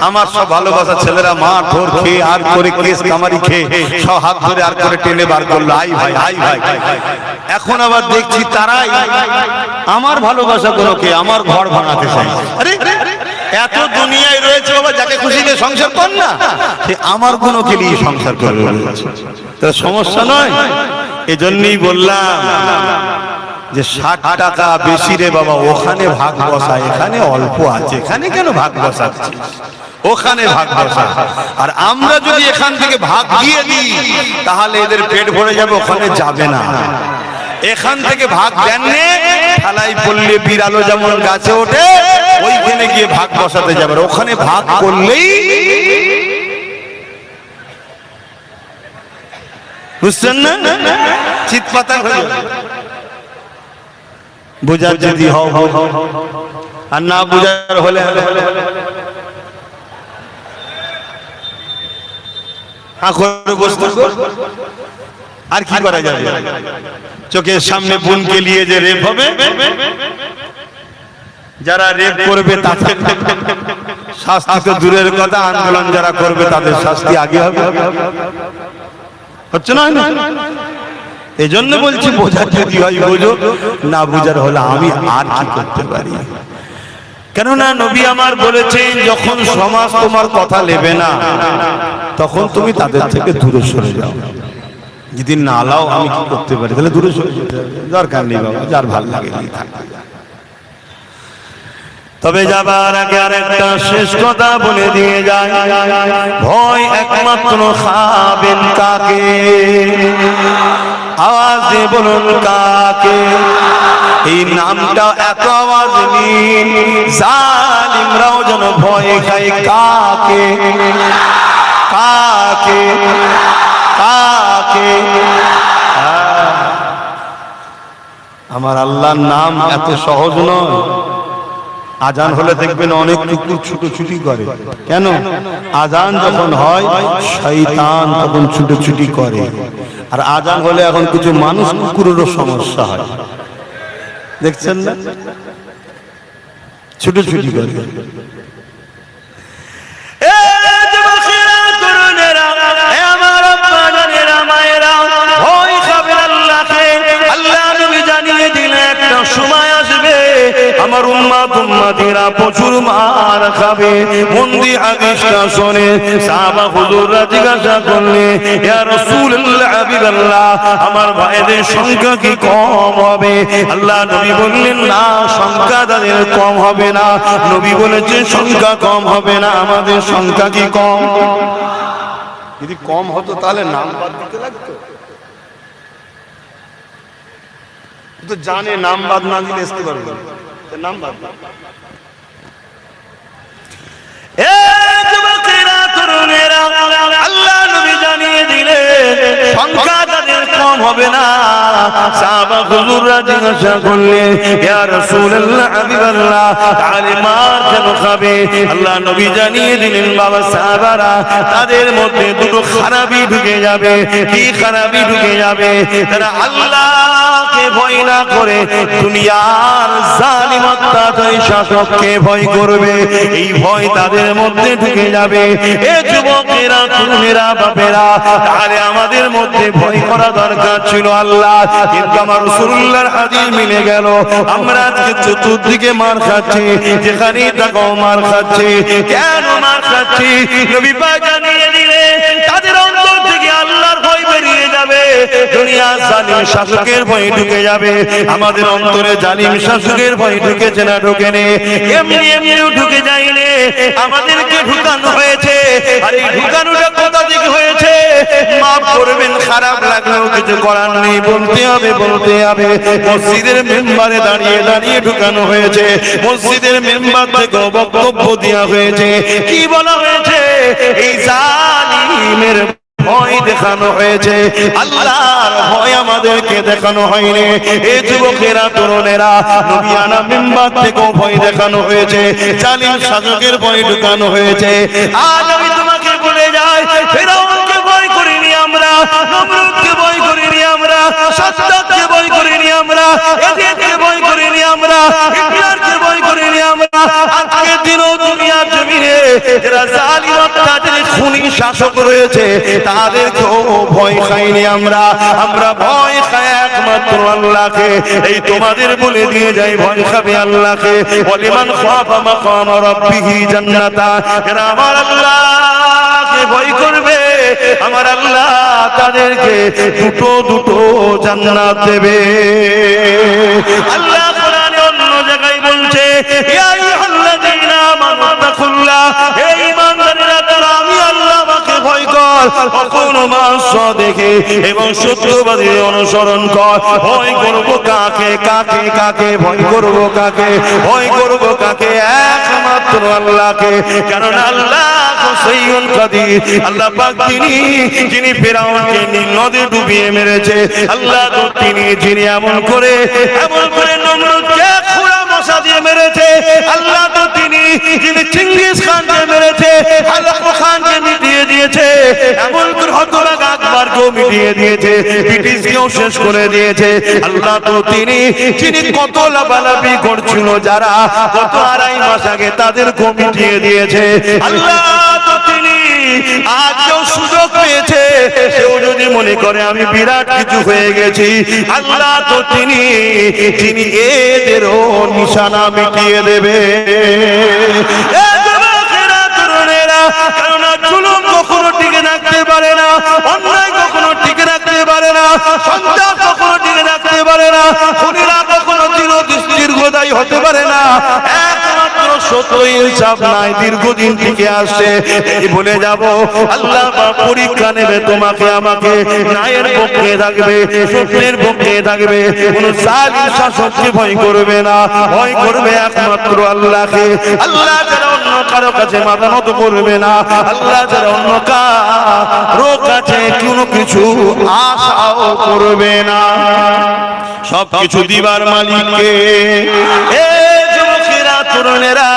আমার সব ভালোবাসা ছেলেরা মার ধর খেয়ে আর করে কেস কামারি খেয়ে সব হাত ধরে আর করে টেনে বার করলো, আই ভাই আই ভাই। এখন আবার দেখছি তারাই আমার ভালোবাসা গুলোকে আমার ঘর ভাঙাতে চাই। আরে এত দুনিয়ায় রয়েছে বাবা, যাকে খুশি দিয়ে সংসার কর না, সে আমার গুণকে নিয়ে সংসার করবে, তার সমস্যা নয়। এজন্যই বললাম যে 60 টাকা বেশি রে বাবা, ওখানে ভাগ বসা, এখানে অল্প আছে, এখানে কেন ভাগ বসাচ্ছি? ওখানে ভাগ বসা। আর আমরা যদি এখান থেকে ভাগ দিয়ে দিই, তাহলে এদের পেট ভরে যাবে, ওখানে যাবে না। এখান থেকে ভাগ দেননি, থালাই পড়লে বিড়ালো যেমন গাছে ওঠে, ওইখানে গিয়ে ভাগ বসাতে যাবে। ওখানে ভাগ করলেই, বুঝছেন না, চিৎপাতা হয়ে যাবে। বুঝার যদি হও, আর না বুঝার হলে আর কি করা যাবে? চোখের সামনে বোনকে নিয়ে যে রেপ হবে, যারা রেপ করবে তাদের শাস্তি তো দূরের কথা, আন্দোলন যারা করবে তাদের শাস্তি আগে হবে, হচ্ছে না? এই জন্য বলছি, বোঝার যদি হয় বোঝো, না বুঝার হলে আমি আর কি করতে পারি? কেননা নবী আমার বলেছেন, যখন সমাজ তোমার কথা নেবে না, তখন তুমি তাদের থেকে দূরে সরে যাও। যদি না লাও, আমি কি করতে পারি? তাহলে দূরে সরে যেতে হবে, দরকার নেই বাবা, যার ভালো লাগে। তবে যাবার আগে আরেকটা শেষ কথা বলে দিয়ে যায়, ভয় একমাত্র খাবেন কাকে? আওয়াজ দিয়ে বলুন কাকে? এই নামটা এত আওয়াজ নিন, জালিমরাও যেন ভয় খায় কাকে? কাকে? কাকে? আমার আল্লাহর নাম এত সহজ নয়। আজান হলে দেখবেন অনেক কুকুর ছুটোছুটি করে। কেন? আজান যখন হয় শয়তান তখন ছুটোছুটি করে, আর আজান হলে এখন কিছু মানুষ কুকুরেরও সমস্যা হয়, দেখছেন না? ছুটোছুটি করে। আমার উম্মতেরা প্রচুর মার খাবে। মন্দি হাদিসটা শুনে সাহাবা হুজুররা জিজ্ঞাসা করলে, ইয়া রাসূলুল্লাহ হাবিবাল্লাহ, আমার ভাইদের সংখ্যা কি কম হবে? আল্লাহ নবী বললেন, না, সংখ্যা তাদের কম হবে না। নবী বলেছে সংখ্যা কম হবে না, আমাদের সংখ্যা কি কম? যদি কম হতো তাহলে নাম বাদ দিতে লাগতো। তো জানে নাম বাদ না দিলে আসতে পারবে না। নাম বাদ আল্লাহ নবী জানিয়ে দিলেন সংখ্যা তাদের কম হবে না। সাহাবা হুজুররা জিজ্ঞাসা করলেন, ইয়া রাসূলুল্লাহ হাবিবাল্লাহ, তাহলে মার কেন খাবে? আল্লাহ নবী জানিয়ে দিলেন, বাবা সাহাবারা, তাদের মধ্যে দুটো খারাপি ঢুকে যাবে। কি খারাপি ঢুকে যাবে? তারা আল্লাহকে ভয় না করে দুনিয়ার জালিম অত্যাচারী শাসককে ভয় করবে। এই ভয় তাদের মধ্যে ঢুকে যাবে। এ যুবকেরা, তরুণেরা, বাপেরা, তাহলে আমাদের মধ্যে ভয় করা দরকার ছিল আল্লাহ, কিন্তু আমার রাসূলুল্লাহর হাদিস মিলে গেল। আমরা আজকে চতুর্দিকে মার খাচ্ছি, যেখানেই তাকাও মার খাচ্ছি। কেন মার খাচ্ছি? নবী পাক জানিয়ে দিলেন, তাদের অন্তর থেকে আল্লাহর ভয় বেরিয়ে যাবে, দুনিয়ার জালিম শাসকের ভয় ঢুকে যাবে। আমাদের অন্তরে জালিম শাসকের ভয় ঢুকেছে না ঢোকেনি? এমনি এমনিও ঢুকে যায়নি, আমাদেরকে ঢুকানো হয়েছে। আর এই ঢুকানোটা কোথা থেকে হয়েছে? মাফ করবেন, খারাপ লাগলেও কিছু করার নেই, বলতে হবে, বলতে হবে। মসজিদের মেম্বারে দাঁড়িয়ে দাঁড়িয়ে ঢুকানো হয়েছে। মসজিদের মেম্বার থেকে বক্তব্য দেওয়া হয়েছে। কি বলা হয়েছে? এই জালিমের ভয় দেখানো হয়েছে, আল্লাহর ভয় আমাদেরকে দেখানো হয়নি। এই যুবকেরা, তরুণেরা, নবিয়ানা মেম্বার থেকেও ভয় দেখানো হয়েছে, জালিম শাসকের ভয় ঢুকানো হয়েছে। আজ আমি তোমাকে বলে যাই, ফেরাউনকে ভয় করিনি আমরা, নমরুদকে ভয় করিনি আমরা, সাদ্দাতকে ভয় করিনি আমরা, এজিদকে ভয় করিনি আমরা, হিটলারকে ভয় করিনি আমরা। আজকের দিনও দুনিয়ার জমিনে যারা জালিম অত্যাচারী খুনি শাসক রয়েছে, তাদেরকেও ভয় খাইনি আমরা। আমরা ভয় খাই একমাত্র আল্লাহকে। এই তোমাদের বলে দিয়ে যাই, ভয় খাবে আল্লাহকে। ওয়ালিমান খাফা মাকাম রাব্বিহি জান্নাতান, যারা আমার আল্লাহকে ভয় করবে, আমার আল্লাহ তাদেরকে দুটো দুটো জান্নাত দেবে। আল্লাহ কোরআনে অন্য জায়গায় বলছে, ইয়া আইয়ুহাল্লাযীনা আমানু তাকুল্লাহ, হে ঈমানদারেরা, তোমরা আমি আল্লাহকে ভয় কর, কখনো মাস দেখে এবং সত্যবাদীর অনুসরণ কর। ভয় করব কাকে? কাকে? কাকে ভয় করব? কাকে ভয় করব? কাকে? একমাত্র আল্লাহকে। কারণ আল্লাহ হাসিউল কাদির, আল্লাহ পাক তিনি, যিনি ফেরাউনকে নীল নদে ডুবিয়ে মেরেছে। আল্লাহ তো তিনি, যিনি এমন করে নমরুদকে খুঁড়া মশা দিয়ে মেরেছে। আল্লাহ তো তিনি, যিনি চিঙ্গিস খানকে মেরেছে, হালাকু খানকে মিটিয়ে দিয়েছে। এমন করে হতভাগা আকবরকেও মিটিয়ে দিয়েছে, ব্রিটিশকেও শেষ করে দিয়েছে। আল্লাহ তো তিনি, যিনি কত লাফালাফি করছিল যারা গত 2.5 মাস আগে, তাদেরকেও মিটিয়ে দিয়েছে। আল্লাহ তো তিনি, আজ কেউ সুযোগ পেয়েছে, সেও যদি মনে করে আমি বিরাট কিছু হয়ে গেছি, আল্লাহ তো তিনি, যিনি এদেরও নিশানা মিটিয়ে দেবে। কেননা জুলুম কখনো টিকে রাখতে পারে না, অন্যায় কখনো টিকে রাখতে পারে না, সন্ত্রাস কখনো টিকে রাখতে পারে না, খুনিরা কখনো চিরদীর্ঘদায়ী হতে পারে না। একমাত্র কোনো ইনসাফ নাই, দীর্ঘদিন থেকে আসছে। এই বলে যাব আল্লাহ পাক পরীক্ষা নেবে তোমাকে আমাকে, ন্যায়ের পক্ষে থাকবে, সত্যের পক্ষে থাকবে, কোন জালিম শাসককে ভয় করবে না, ভয় করবে একমাত্র আল্লাহকে। আল্লাহ যারা অন্য কারো কাছে মাথা নত করবে না, আল্লাহ যারা অন্য কারো কাছে কোনো কিছু আশাও করবে না। সব কিছু দিবার মালিককে। তরুণেরা,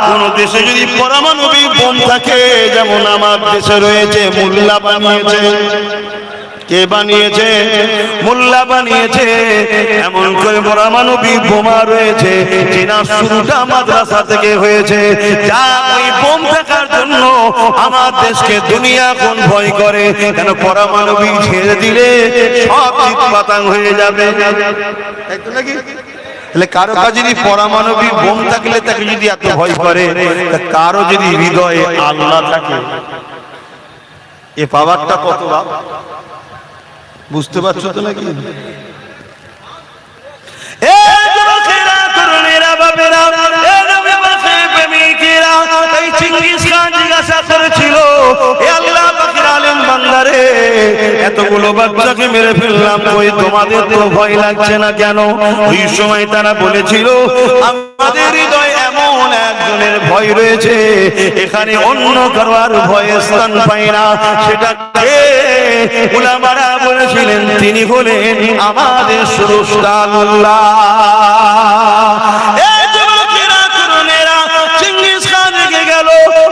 কোন দেশে যদি পারমাণবিক বোম থাকে, যেমন আমার দেশে রয়েছে, মোল্লা বানিয়েছে। কে বানিয়েছে? মোল্লা বানিয়েছে। এমন করে পারমাণবিক বোমা রয়েছে, যেটা শুরুটা মাদ্রাসা থেকে হয়েছে। যা ওই বোম থাকার জন্য আমার দেশকে দুনিয়া কোন ভয় করে, কেন পারমাণবিক ছেড়ে দিলে সব চিৎপাতাং হয়ে যাবে, তাই তো নাকি? তাহলে কারো কাছে যদি পারমাণবিক বোম থাকলে তাকে যদি এত ভয় করে, কারো যদি হৃদয়ে আল্লাহ থাকে, এ পাওয়ারটা কত বুঝতে পারছো তো নাকি? এতগুলো বাচ্চাকে মেরে ফেললাম, কই তোমাদের তো ভয় লাগছে না কেন? ওই সময় তারা বলেছিল আমাদের হৃদয়ে এমন একজনের ভয় রয়েছে, এখানে অন্য কারো আর ভয়ে স্থান পায় না। সেটা কে? উলামারা বলেছিলেন তিনি হলেন আমাদের স্রষ্টা আল্লাহ। এই যুবকেরা, তরুণেরা, চিঙ্গিস খান রেগে গেল,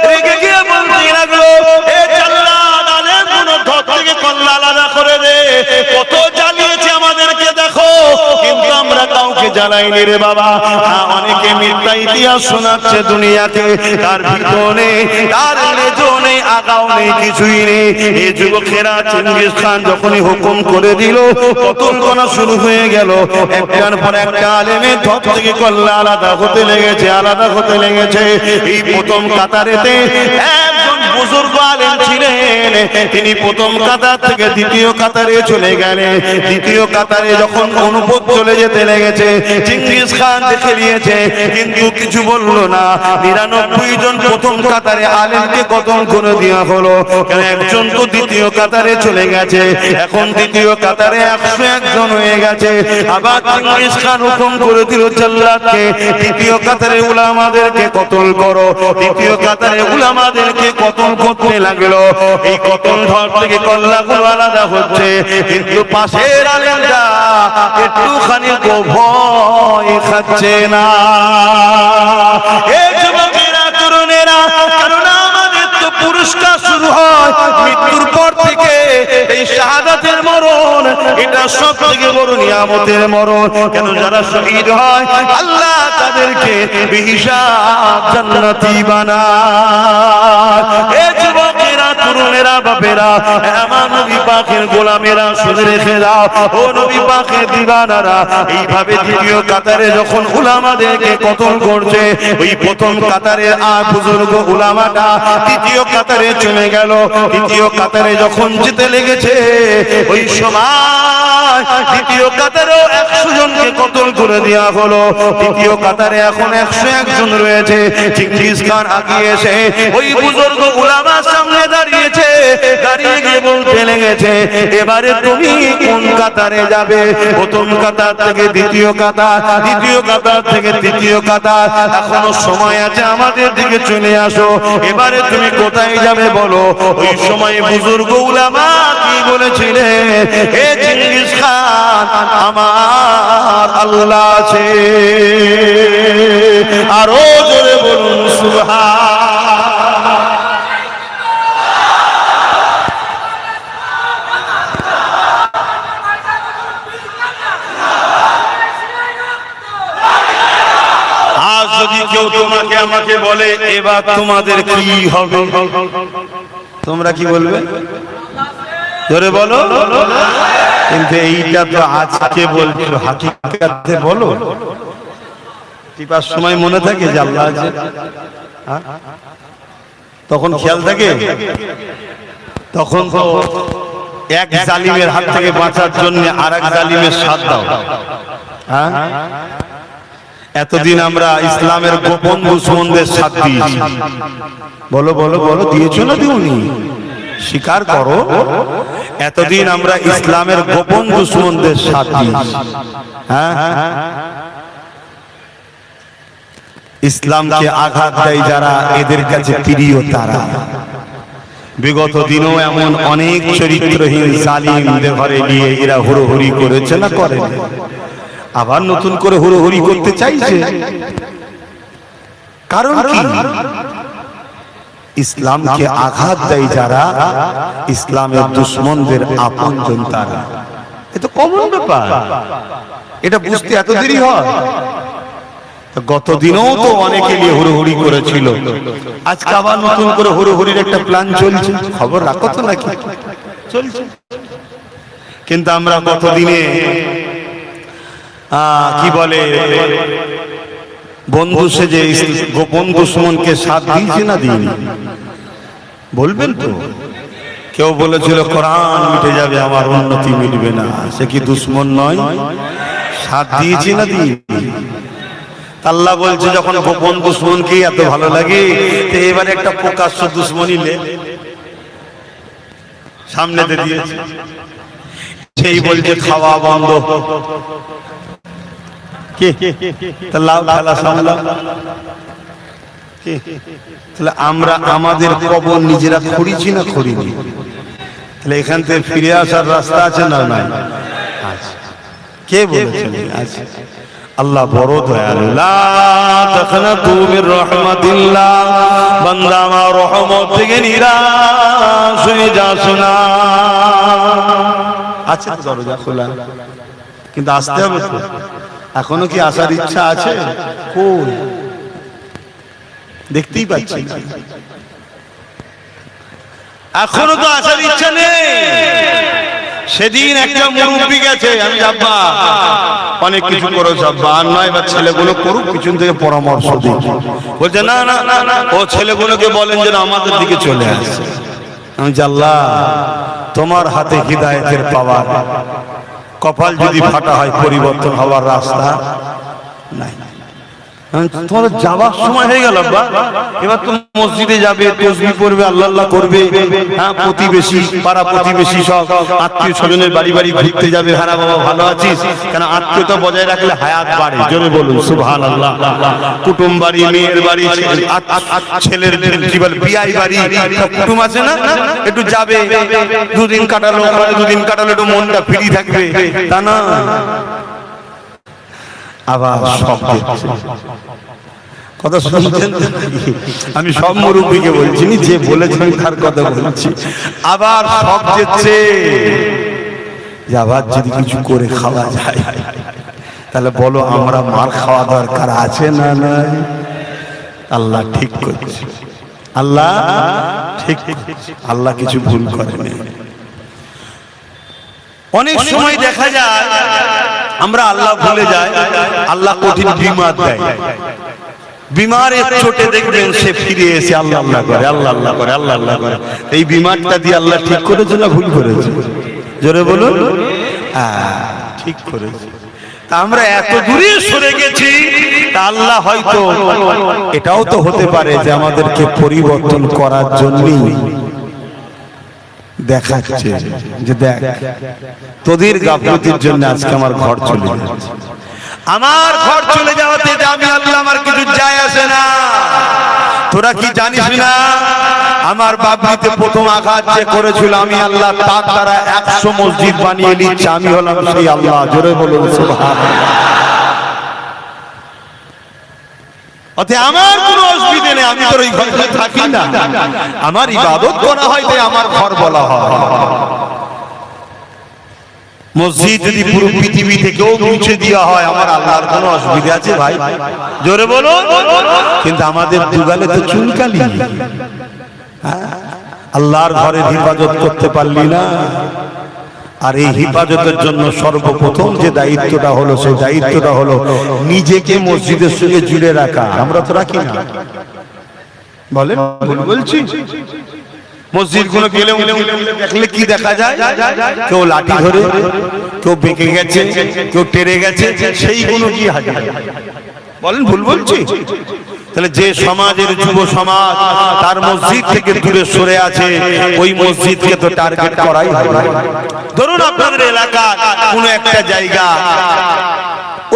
রেগে গিয়ে বলতে লাগলো, এ জাল্লাদ, আলেম গুলো ধর থেকে কল্লা আলাদা করে দে, কত জ্বালিয়েছে আমাদেরকে দেখো, কিন্তু আমরা কাউকে জ্বালাইনি রে বাবা। অনেকে মিথ্যা ইতিহাস শোনাচ্ছে দুনিয়াকে, তার ভিতরে তার লেজও নেই, আগাও নেই, কিছুই নেই। এই যুবকেরা চিঙ্গিস খান যখনই হুকুম করে দিল, কতল করা শুরু হয়ে গেল। একটার পর একটা আলেমের ধর থেকে কল্লা আলাদা হতে লেগেছে, আলাদা হতে লেগেছে। এই প্রথম কাতারেতে একজন বুজুর্গ আলেম ছিলেন, তিনি প্রথম কাতার থেকে দ্বিতীয় কাতারে চলে গেলেন। দ্বিতীয় কাতারে যখন অনুভব চলে যেতে লেগেছে, চিঙ্গিস খান দেখে নিয়েছে, কিন্তু কিছু বললো না। 99 জন প্রথম কাতারে আলেমকে কতল করে দেওয়া হলো, কেন একজন তো দ্বিতীয় কাতারে চলে গেছে। এখন দ্বিতীয় কাতারে 101 জন হয়ে গেছে। আবার চিঙ্গিস খান হুকুম করে দিল জাল্লাদকে, দ্বিতীয় কাতারে উলামাদেরকে কতল করো। দ্বিতীয় কাতারে উলামাদেরকে কতল করতে লাগলো। এই কতল ধর থেকে কল্লাগুলো আলাদা হচ্ছে, কিন্তু পাশের আলেমরা একটুখানি ভয় খাচ্ছে না। এই যুবকেরা, তরুণেরা, কারণ আমাদের তো পুরস্কার শুরু হয় মৃত্যুর পর থেকে। এই শাহাদাতের মরণ, এটা সব থেকে বড় নিয়ামতের মরণ। কেন যারা শহীদ হয়, আল্লাহ তাদেরকে বেহিসাব জান্নাতি বানায়। এই যুবকেরা, তরুণেরা, বাপেরা, আমার নবী পাকের গোলামেরা, শুনে রেখে দাও, ও নবী পাকের দিওয়ানারা, এইভাবে দ্বিতীয় কাতারে যখন উলামাদেরকে কতল করছে, ওই প্রথম কাতারের বুজুর্গ উলামাটা দ্বিতীয় কাতারে চলে গেল। দ্বিতীয় কাতারে যখন যেতে লেগেছে, ওই সময় দ্বিতীয় কাতারেও 100 জনকে কতল করে দেওয়া হলো। দ্বিতীয় কাতারে এখন 101 জন রয়েছে। চিঙ্গিস খান আগিয়ে এসে ওই বুজুর্গ উলামার সামনে দাঁড়িয়েছে, দাঁড়িয়ে গিয়ে বলতে লেগেছে, এবারে তুমি কোন কাতারে যাবে? প্রথম কাতার থেকে দ্বিতীয় কাতার, দ্বিতীয় কাতার থেকে তৃতীয় কাতার, এখনো সময় আছে, আমাদের দিকে চলে আসো। এবারে তুমি কোথায় যাবে বলো? ওই সময় বুজুর্গ উলামা কি বলেছিলেন? হে চিঙ্গিস খান, আমার আল্লাহ আছে। আরো জোরে বলুন সুবহান। আজ যদি কেউ তোমাকে আমাকে বলে এবার তোমাদের কি হবে, তোমরা কি বলবে? জোরে বলো। কিন্তু এইটা তো আজকে বলছো, হাকিকাতে বলো। টিপার সময় মনে থাকে যে আল্লাহ আছে, তখন খেয়াল থাকে? তখন তো এক জালিমের হাত থেকে বাঁচার জন্য আরেক জালিমের সাথ দাও। হ্যাঁ, এতদিন আমরা ইসলামের গোপন দুশমনদের সাথ দিয়েছি। বলো বলো বলো, দিয়েছো না দিওনি? স্বীকার করো। এতদিন আমরা ইসলামের গোপন দুশমনদের সাথ দিয়েছি। হ্যাঁ, ইসলামকে আঘাত দেয় যারা, এদের কাছে প্রিয় তারা। বিগত দিনেও এমন অনেক চরিত্রহীন জালিমদের ঘরে নিয়ে এরা হুড়োহুড়ি করেছে না করে, আবার নতুন করে হুড়োহুড়ি করতে চাইছে। কারণ কি? ইসলামকে আঘাত দেয় যারা, ইসলামের দুশমনদের আপনজন তারা। এটা কমন ব্যাপার, এটা বুঝতে এত দেরি হয়? গত দিনেও তো অনেকে নিয়ে হুড়োহুড়ি করেছিল, আজকে আবার নতুন করে হুড়োহুড়ির একটা প্ল্যান চলছে। খবর রাখো তো নাকি চলছে? কিন্তু আমরা গত দিনে কি বলে বন্ধু সেজে গোপন দুশমনকে সাথ দিয়েছি না দিইনি? বলবেন তো? কেউ বলেছিল কোরআন মিটে যাবে, আমার উন্নতি মিটবে না, সে কি দুশমন নয়? সাথ দিয়েছি না দিইনি? আল্লাহ বলছে যখন গোপন দুশমনকে এত ভালো লাগে, তো এবারে একটা প্রকাশ্য দুশমনী সামনে দিয়েছে। সেই বলছে খাওয়া বন্ধ, আমরা আমাদের কবর নিজেরা করেছি না করিনি? তাহলে এখান থেকে ফিরে আসার রাস্তা আছে না নাই? কে বলেছেন? আল্লাহ বড় দয়ালু। লা তাকনাতু মির রাহমাতিল্লাহ, বান্দা আমার রহমত থেকে নিরাশ হয়ে যাস না। আছে তো দরজা খোলা, কিন্তু আসতে হবে তো। এখনো কি আসার ইচ্ছা আছে? কোন দেখতেই পাচ্ছি না, এখনো তো আসার ইচ্ছা নেই। সেদিন একটা মুরব্বী গেছে, আমি আব্বা অনেক কিছু করেছ আব্বা, আর নয় বা ছেলেগুলো করুক, পিছন থেকে পরামর্শ দিই। বলছে না না না, ও ছেলেগুলোকে বলেন যেন আমাদের দিকে চলে আসে। আমি আল্লাহ তোমার হাতে হিদায়েতের পাওয়ার, কপাল যদি ফাটা হয় পরিবর্তন হওয়ার রাস্তা নাই। তোমার যাওয়ার সময় হয়ে গেল, এবার তুমি মসজিদে যাবে, তাসবিহ পড়বে, আল্লাহ আল্লাহ করবে। হ্যাঁ, প্রতিবেশী পাড়া প্রতিবেশী সব আত্মীয় স্বজনের বাড়ি বাড়ি ঘুরতে যাবে। হ্যাঁ বাবা ভালো আছিস? কেন আত্মীয়তা বজায় রাখলে হায়াত বাড়ে। জোরে বলুন সুবহানাল্লাহ। কুটুম বাড়ি, মেয়ের বাড়ি, ছেলের কি বলে বিয়াই বাড়ি, কুটুম আছে না, একটু যাবে, দুদিন কাটালো, দুদিন কাটালো, একটু মনটা ফ্রি থাকবে, তা না। আবার সব কথা শুনছেন? আমি সব মুরব্বীকে বলছি, যে বলেছেন তার কথা বলছি। আবার সব যেচ্ছে, আবার যদি কিছু করে খাওয়া যায়, তাহলে বলো আমরা মার খাওয়া দরকার আছে না নাই? আল্লাহ ঠিক করছে, আল্লাহ ঠিক, আল্লাহ কিছু ভুল করেনি। অনেক সময় দেখা যায় আমরা আল্লাহ ভুলে যাই, আল্লাহ কঠিন বিমার দেয়। বিমারের চোটে দেখবেন সে ফিরে এসে আল্লাহ আল্লাহ করে, আল্লাহ আল্লাহ করে, আল্লাহ আল্লাহ করে। এই বিমারটা দিয়ে আল্লাহ ঠিক করেছে না ভুল করেছে? জোরে বলুন। ঠিক করেছে। তা আমরা এত দূরে সরে গেছি, তা আল্লাহ হয়তো এটাও তো হতে পারে যে আমাদেরকে পরিবর্তন করার জন্যই দেখাচ্ছে যে দেখ তোদের গাফলতির জন্য আজকে আমার ঘর চলে যাচ্ছে। আমার ঘর চলে যাওয়াতে আমি আল্লাহ আমার কিছু যায় আসে না। তোরা কি জানিস না, আমার বাবলিতে প্রথম আঘাত যে করেছিল আমি আল্লাহ, তার দ্বারা 100 মসজিদ বানিয়ে নিচ্ছে। আমি হলাম সেই আল্লাহ। জোরে বলুন সুবহানাল্লাহ। অতএব আমার কোনো অসুবিধা নেই, আমি তোর ওই ঘরে থাকি না, আমার ইবাদত করা হয় তাই আমার ঘর বলা হয়। মসজিদ যদি পুরো পৃথিবী থেকেও মুছে দেওয়া হয়, আমার আল্লাহর কোনো অসুবিধা আছে ভাই? জোরে বলো। কিন্তু আমাদের দুগালে তো চুনকালি, আল্লাহর ঘরে হেফাজত করতে পারলি না। আর এই হেফাজতের জন্য সর্বপ্রথম যে দায়িত্বটা হলো, সেই দায়িত্বটা হলো নিজেকে মসজিদের সঙ্গে জুড়ে রাখা। আমরা তো রাখি না, বলেন বলছি। মসজিদ গুলো গেলে দেখলে কি দেখা যায়? কেউ লাঠি ধরে, কেউ বেঁকে গেছে, কেউ টেরে গেছে, সেইগুলো কি বলেন ভুল বলছি? তাহলে যে সমাজের যুব সমাজ তার মসজিদ থেকে দূরে সরে আছে, ওই মসজিদকে তো টার্গেট করাই হয়। ধরুন আপনাদের এলাকার কোনো একটা জায়গা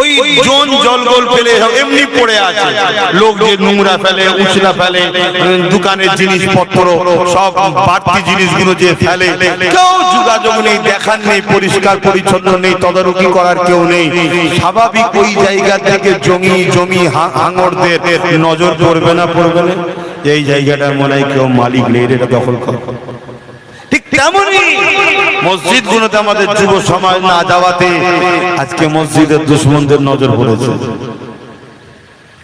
ওই জোন জলগোল ফেলে এমনি পড়ে আছে, লোক যে নোংরা ফেলে, উচড়া ফেলে, দোকানের জিনিসপত্র সব বাড়তি জিনিসগুলো যে ফেলে, কেউ যোগাযোগ নেই, দেখার নেই, পরিষ্কার পরিচ্ছন্ন নেই, তদারকি করার কেউ নেই। স্বাভাবিক ওই জায়গা থেকে জমি হাঙরদের নজর পড়বে না পড়বে না, এই জায়গাটার মনে হয় কেউ মালিক নেই, এটা দখল করে। ঠিক তেমনই মসজিদ গুলোতে আমাদের যুব সমাজ না যাওয়াতে আজকে মসজিদের দুশমনদের নজর পড়েছে।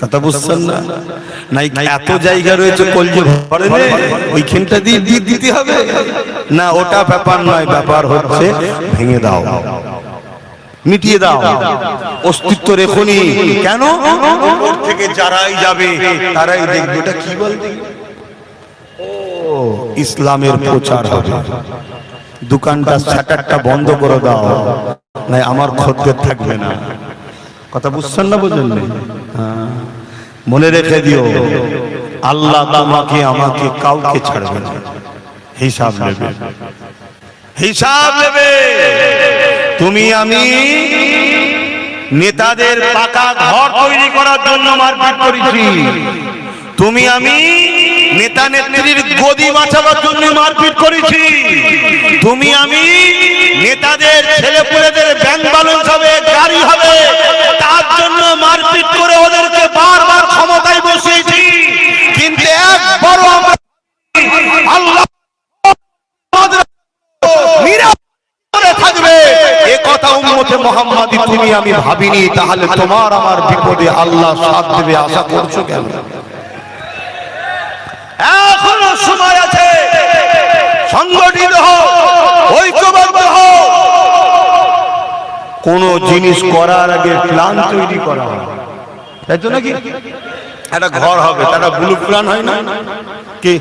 কথা বুঝছেন না? নাই এত জায়গা রয়েছে কলজে ভরে ওইখানটা দিয়ে দিতে হবে না, ওটা ব্যাপার নয়, ব্যাপার হচ্ছে ভেঙে দাও, মিটিয়ে দাও, অস্তিত্ব রেখনি। কেন? থেকে যারাই যাবে তারাই দেখবে এটা কি বলতে ইসলামের প্রচার হবে। দোকানটা শাটারটা বন্ধ করে দাও, নাই আমার খদ্দের থাকবে না। কথা বুঝছেন না? বুঝলেন না? মনে রেখে দিও, আল্লাহ তোমাকে আমাকে কাউকে ছাড়বে না, হিসাব নেবে, হিসাব নেবে। তুমি আমি নেতাদের পাকা ঘর তৈরি করার জন্য মারপিট করেছি, তুমি আমি নেতা নেত্রীর গদি বাঁচাবার জন্য মারপিট করেছি, তুমি আমি নেতাদের ছেলেপুলেদের ব্যাংক ব্যালেন্স হবে, গাড়ি হবে, তার জন্য মারপিট করে ওদেরকে বারবার ক্ষমতায় বসিয়েছি। কিন্তু একবারও আমরা আল্লাহ থাকবে এ কথা উম্মতে মুহাম্মাদি তুমি আমি ভাবিনি। তাহলে তোমার আমার বিপদে আল্লাহ সাথ দেবে আশা করছো কেন? এখনো সময় আছে, সংগঠিত হও, ঐক্যবদ্ধ হও। কোন জিনিস করার আগে প্ল্যান তৈরি করা হয়, তাই তো নাকি? একটা ঘর হবে, তারা ব্লু প্ল্যান হয় না কি?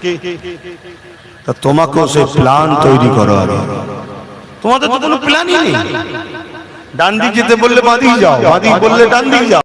তোমাকেও সেই প্ল্যান তৈরি করা হবে। তোমাদের তো কোনো প্ল্যানই নেই। ডান দিক যেতে বললে বাঁ দিকে যাও, বাঁ দিক বললে ডান দিকে যাও।